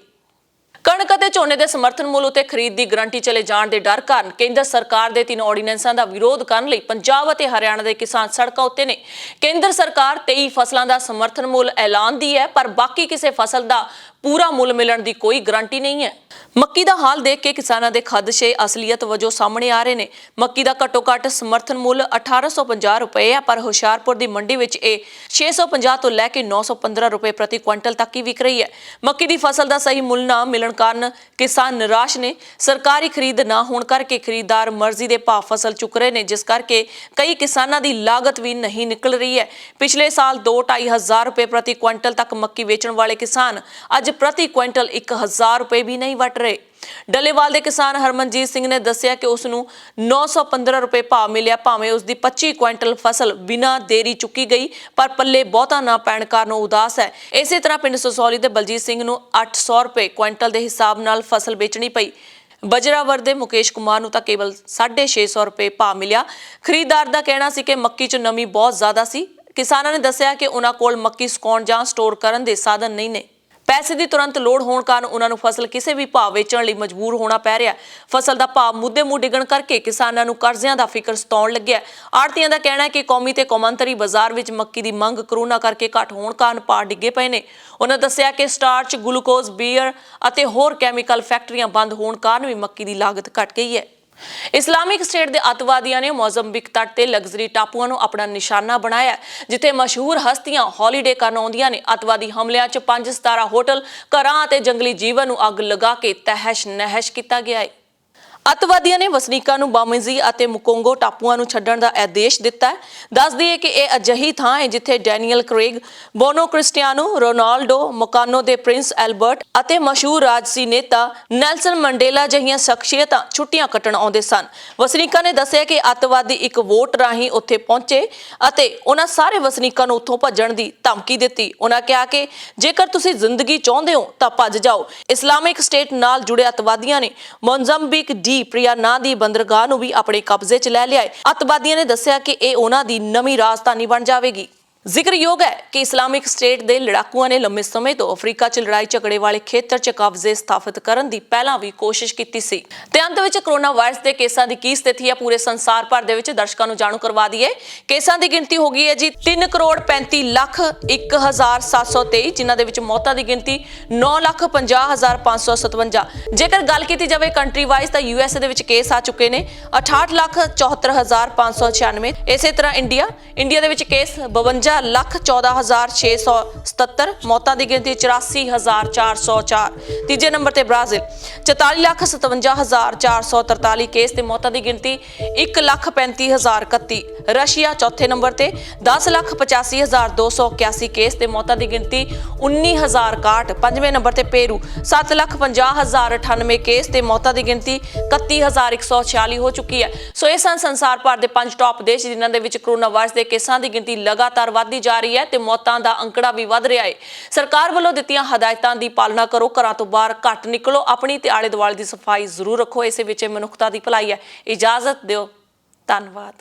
ਕਣਕ ਅਤੇ ਝੋਨੇ ਦੇ ਸਮਰਥਨ ਮੁੱਲ ਉਤੇ ਖਰੀਦ ਦੀ ਗਰੰਟੀ ਚਲੇ ਜਾਣ ਦੇ ਡਰ ਕਾਰਨ ਕੇਂਦਰ ਸਰਕਾਰ ਦੇ 3 ਆਰਡੀਨੈਂਸਾਂ ਦਾ ਵਿਰੋਧ ਕਰਨ ਲਈ ਪੰਜਾਬ ਅਤੇ ਹਰਿਆਣਾ ਦੇ ਕਿਸਾਨ ਸੜਕਾਂ ਉੱਤੇ ਨੇ। ਕੇਂਦਰ ਸਰਕਾਰ 23 ਫਸਲਾਂ ਦਾ ਸਮਰਥਨ ਮੁੱਲ ਐਲਾਨਦੀ ਹੈ, ਪਰ ਬਾਕੀ ਕਿਸੇ ਫਸਲ ਦਾ ਪੂਰਾ ਮੁੱਲ ਮਿਲਣ ਦੀ ਕੋਈ ਗਰੰਟੀ ਨਹੀਂ ਹੈ। ਮੱਕੀ ਦਾ ਹਾਲ ਦੇਖ ਕੇ ਕਿਸਾਨਾਂ ਦੇ ਖਦਸ਼ੇ ਅਸਲੀਅਤ ਵਜੋਂ ਸਾਹਮਣੇ ਆ ਰਹੇ ਨੇ। ਮੱਕੀ ਦਾ ਘੱਟੋ-ਘੱਟ ਸਮਰਥਨ ਮੁੱਲ 1850 ਰੁਪਏ ਹੈ, ਪਰ ਹੁਸ਼ਿਆਰਪੁਰ ਦੀ ਮੰਡੀ ਵਿੱਚ ਇਹ 650 ਤੋਂ ਲੈ ਕੇ 915 ਰੁਪਏ ਪ੍ਰਤੀ ਕੁਇੰਟਲ ਤੱਕ ਹੀ ਵਿਕ ਰਹੀ ਹੈ। ਮੱਕੀ ਦੀ ਫਸਲ ਦਾ ਸਹੀ ਮੁੱਲ ਨਾ ਮਿਲਣ ਕਾਰਨ ਕਿਸਾਨ ਨਿਰਾਸ਼ ਨੇ। ਸਰਕਾਰੀ ਖਰੀਦ ਨਾ ਹੋਣ ਕਰਕੇ ਖਰੀਦਦਾਰ ਮਰਜ਼ੀ ਦੇ ਭਾਅ ਫਸਲ ਚੁੱਕ ਰਹੇ ਨੇ, ਜਿਸ ਕਰਕੇ ਕਈ ਕਿਸਾਨਾਂ ਦੀ ਲਾਗਤ ਵੀ ਨਹੀਂ ਨਿਕਲ ਰਹੀ ਹੈ। ਪਿਛਲੇ ਸਾਲ 2-2.5 ਹਜ਼ਾਰ ਰੁਪਏ ਪ੍ਰਤੀ ਕੁਇੰਟਲ ਤੱਕ ਮੱਕੀ ਵੇਚਣ ਵਾਲੇ ਕਿਸਾਨ ਅੱਜ ਪ੍ਰਤੀ ਕੁਇੰਟਲ 1000 ਰੁਪਏ ਵੀ ਨਹੀਂ ਵਟ ਰਹੇ। ਡੱਲੇਵਾਲ ਦੇ ਕਿਸਾਨ ਹਰਮਨਜੀਤ ਸਿੰਘ ਨੇ ਦੱਸਿਆ ਕਿ ਉਸ ਨੂੰ 915 ਰੁਪਏ ਭਾਅ ਮਿਲਿਆ, ਭਾਵੇਂ ਉਸ ਦੀ 25 ਕੁਇੰਟਲ ਫਸਲ ਬਿਨਾਂ ਦੇਰੀ ਚੁੱਕੀ ਗਈ, ਪਰ ਪੱਲੇ ਬਹੁਤਾ ਨਾ ਪੈਣ ਕਾਰਨ ਉਦਾਸ ਹੈ। ਇਸੇ ਤਰ੍ਹਾਂ ਪਿੰਡ ਸਸੌਲੀ ਦੇ ਬਲਜੀਤ ਸਿੰਘ ਨੂੰ 800 ਰੁਪਏ ਕੁਇੰਟਲ ਦੇ ਹਿਸਾਬ ਨਾਲ ਫਸਲ ਵੇਚਣੀ ਪਈ। ਬਜਰਾਵਰ ਦੇ ਮੁਕੇਸ਼ ਕੁਮਾਰ ਨੂੰ ਤਾਂ ਕੇਵਲ 650 ਰੁਪਏ ਭਾਅ ਮਿਲਿਆ। ਖਰੀਦਦਾਰ ਦਾ ਕਹਿਣਾ ਸੀ ਕਿ ਮੱਕੀ 'ਚ ਨਮੀ ਬਹੁਤ ਜ਼ਿਆਦਾ ਸੀ। ਕਿਸਾਨਾਂ ਨੇ ਦੱਸਿਆ ਕਿ ਉਹਨਾਂ ਕੋਲ ਮੱਕੀ ਸੁਕਾਉਣ ਜਾਂ ਸਟੋਰ ਕਰਨ ਦੇ ਸਾਧਨ ਨਹੀਂ ਨੇ। ਪੈਸੇ ਦੀ ਤੁਰੰਤ ਲੋੜ ਹੋਣ ਕਾਰਨ ਉਹਨਾਂ ਨੂੰ ਫਸਲ ਕਿਸੇ ਵੀ ਭਾਅ ਵੇਚਣ ਲਈ ਮਜਬੂਰ ਹੋਣਾ ਪੈ ਰਿਹਾ। ਫਸਲ ਦਾ ਭਾਅ ਮੁੱਦੇ ਮੂੰਹ ਡਿੱਗਣ ਕਰਕੇ ਕਿਸਾਨਾਂ ਨੂੰ ਕਰਜ਼ਿਆਂ ਦਾ ਫਿਕਰ ਸਤਾਉਣ ਲੱਗਿਆ। ਆੜ੍ਹਤੀਆਂ ਦਾ ਕਹਿਣਾ ਹੈ ਕਿ ਕੌਮੀ ਤੇ ਕੌਮਾਂਤਰੀ ਬਾਜ਼ਾਰ ਵਿੱਚ ਮੱਕੀ ਦੀ ਮੰਗ ਕਰੋਨਾ ਕਰਕੇ ਘੱਟ ਹੋਣ ਕਾਰਨ ਭਾਅ ਡਿੱਗੇ ਪਏ ਨੇ। ਉਹਨਾਂ ਦੱਸਿਆ ਕਿ ਸਟਾਰਚ, ਗਲੂਕੋਜ਼, ਬੀਅਰ ਅਤੇ ਹੋਰ ਕੈਮੀਕਲ ਫੈਕਟਰੀਆਂ ਬੰਦ ਹੋਣ ਕਾਰਨ ਵੀ ਮੱਕੀ ਦੀ ਲਾਗਤ ਘਟ ਗਈ ਹੈ। ਇਸਲਾਮਿਕ ਸਟੇਟ ਦੇ ਅੱਤਵਾਦੀਆਂ ਨੇ ਮੋਜ਼ੰਬੀਕ ਤੱਟ ਤੇ ਲਗਜ਼ਰੀ ਟਾਪੂਆਂ ਨੂੰ ਆਪਣਾ ਨਿਸ਼ਾਨਾ ਬਣਾਇਆ, ਜਿੱਥੇ ਮਸ਼ਹੂਰ ਹਸਤੀਆਂ ਹੌਲੀਡੇ ਕਰਨ ਆਉਂਦੀਆਂ ਨੇ। ਅੱਤਵਾਦੀ ਹਮਲਿਆਂ 'ਚ 5 ਸਿਤਾਰਾ ਹੋਟਲ, ਘਰਾਂ ਅਤੇ ਜੰਗਲੀ ਜੀਵਨ ਨੂੰ ਅੱਗ ਲਗਾ ਕੇ ਤਹਿਸ਼-ਨਹਿਸ਼ ਕੀਤਾ ਗਿਆ ਹੈ। ਅੱਤਵਾਦੀਆਂ ਨੇ ਵਸਨੀਕਾਂ ਨੂੰ ਬਾਮਿਜ਼ੀ ਅਤੇ ਮੁਕੋਂਗੋ ਟਾਪੂਆਂ ਨੂੰ ਛੱਡਣ ਦਾ ਆਦੇਸ਼ ਦਿੱਤਾ ਹੈ। ਦੱਸ ਦਈਏ ਕਿ ਇਹ ਅਜਿਹੀ ਥਾਂ ਹੈ ਜਿੱਥੇ Daniel Craig, bono Cristiano Ronaldo, ਮੋਕਾਨੋ ਦੇ ਪ੍ਰਿੰਸ ਐਲਬਰਟ ਅਤੇ ਮਸ਼ਹੂਰ ਰਾਜਸੀ ਨੇਤਾ ਨੈਲਸਨ ਮੰਡੇਲਾ ਜਿਹੀਆਂ ਸ਼ਖਸੀਅਤਾਂ ਛੁੱਟੀਆਂ ਕੱਟਣ ਆਉਂਦੇ ਸਨ। ਵਸਨੀਕਾਂ ਨੇ ਦੱਸਿਆ ਕਿ ਅੱਤਵਾਦੀ ਇੱਕ ਵੋਟ ਰਾਹੀਂ ਉੱਥੇ ਪਹੁੰਚੇ ਅਤੇ ਉਹਨਾਂ ਸਾਰੇ ਵਸਨੀਕਾਂ ਨੂੰ ਉੱਥੋਂ ਭੱਜਣ ਦੀ ਧਮਕੀ ਦਿੱਤੀ। ਉਹਨਾਂ ਕਿਹਾ ਕਿ ਜੇਕਰ ਤੁਸੀਂ ਜ਼ਿੰਦਗੀ ਚਾਹੁੰਦੇ ਹੋ ਤਾਂ ਭੱਜ ਜਾਓ। ਇਸਲਾਮਿਕ ਸਟੇਟ ਨਾਲ ਜੁੜੇ ਅੱਤਵਾਦੀਆਂ ਨੇ ਮੋਜ਼ੰਬੀਕ ਪ੍ਰਿਆ ਨਾਂ ਦੀ ਬੰਦਰਗਾਹ ਨੂੰ ਵੀ ਆਪਣੇ ਕਬਜ਼ੇ 'ਚ ਲੈ ਲਿਆ ਹੈ। ਅੱਤਵਾਦੀਆਂ ਨੇ ਦੱਸਿਆ ਕਿ ਇਹ ਉਹਨਾਂ ਦੀ ਨਵੀਂ ਰਾਜਧਾਨੀ ਬਣ ਜਾਵੇਗੀ। ਜ਼ਿਕਰਯੋਗ ਹੈ ਕਿ ਇਸਲਾਮਿਕ ਸਟੇਟ ਦੇ ਲੜਾਕੂਆਂ ਨੇ ਲੰਮੇ ਸਮੇਂ ਤੋਂ ਅਫਰੀਕਾ 'ਚ ਲੜਾਈ ਝਗੜੇ ਵਾਲੇ ਖੇਤਰ 'ਚ ਕਬਜ਼ੇ ਸਥਾਪਿਤ ਕਰਨ ਦੀ ਪਹਿਲਾਂ ਵੀ ਕੋਸ਼ਿਸ਼ ਕੀਤੀ ਸੀ ਤੇ ਅੰਤ ਵਿੱਚ ਕਰੋਨਾ ਵਾਇਰਸ ਦੇ ਕੇਸਾਂ ਦੀ ਕੀ ਸਥਿਤੀ ਹੈ ਪੂਰੇ ਸੰਸਾਰ ਭਰ ਦੇ ਵਿੱਚ ਦਰਸ਼ਕਾਂ ਨੂੰ ਜਾਣੂ ਕਰਵਾ ਦਈਏ। ਕੇਸਾਂ ਦੀ ਗਿਣਤੀ ਹੋ ਗਈ ਹੈ ਜੀ 3,35,01,723 ਜਿਨ੍ਹਾਂ ਦੇ ਵਿੱਚ ਮੌਤਾਂ ਦੀ ਗਿਣਤੀ 9,50,557। ਜੇਕਰ ਗੱਲ ਕੀਤੀ ਜਾਵੇ ਕੰਟਰੀ ਵਾਈਜ਼ ਤਾਂ USA ਦੇ ਵਿੱਚ ਕੇਸ ਆ ਚੁੱਕੇ ਨੇ 68,74,596। ਇਸੇ ਤਰ੍ਹਾਂ ਇੰਡੀਆ ਦੇ ਵਿੱਚ ਕੇਸ 52,14,677। ਮੌਤਾਂ ਦੀ ਗਿਣਤੀ 84,404। ਤੀਜੇ ਨੰਬਰ ਤੇ ਬ੍ਰਾਜ਼ੀਲ 44,57,443 ਕੇਸ ਤੇ ਮੌਤਾਂ ਦੀ ਗਿਣਤੀ 1,35,031। ਰਸ਼ੀਆ ਚੌਥੇ ਨੰਬਰ ਤੇ 10,85,281 ਕੇਸ ਤੇ ਮੌਤਾਂ ਦੀ ਗਿਣਤੀ 19,061। ਪੰਜਵੇਂ ਨੰਬਰ ਤੇ ਪੇਰੂ 7,50,098 ਕੇਸ ਤੇ ਮੌਤਾਂ ਦੀ ਗਿਣਤੀ 31,146 ਹੋ ਚੁੱਕੀ ਹੈ। ਸੋ ਇਹ ਸਨ ਸੰਸਾਰ ਭਰ ਦੇ 5 ਟੌਪ ਦੇਸ਼ ਜਿਨ੍ਹਾਂ ਦੇ ਵਿੱਚ ਕਰੋਨਾ ਵਾਇਰਸ ਦੇ ਕੇਸਾਂ ਦੀ ਗਿਣਤੀ ਲਗਾਤਾਰ ਵਧਦੀ ਜਾ ਰਹੀ ਹੈ ਤੇ ਮੌਤਾਂ ਦਾ ਅੰਕੜਾ ਵੀ ਵਧ ਰਿਹਾ ਹੈ। ਸਰਕਾਰ ਵੱਲੋਂ ਦਿੱਤੀਆਂ ਹਦਾਇਤਾਂ ਦੀ ਪਾਲਣਾ ਕਰੋ, ਘਰਾਂ ਤੋਂ ਬਾਹਰ ਘੱਟ ਨਿਕਲੋ, ਆਪਣੀ ਤੇ ਆਲੇ ਦੁਆਲੇ ਦੀ ਸਫਾਈ ਜ਼ਰੂਰ ਰੱਖੋ। ਇਸੇ ਵਿੱਚ ਮਨੁੱਖਤਾ ਦੀ ਭਲਾਈ ਹੈ। ਇਜਾਜ਼ਤ ਦਿਓ। ਧੰਨਵਾਦ।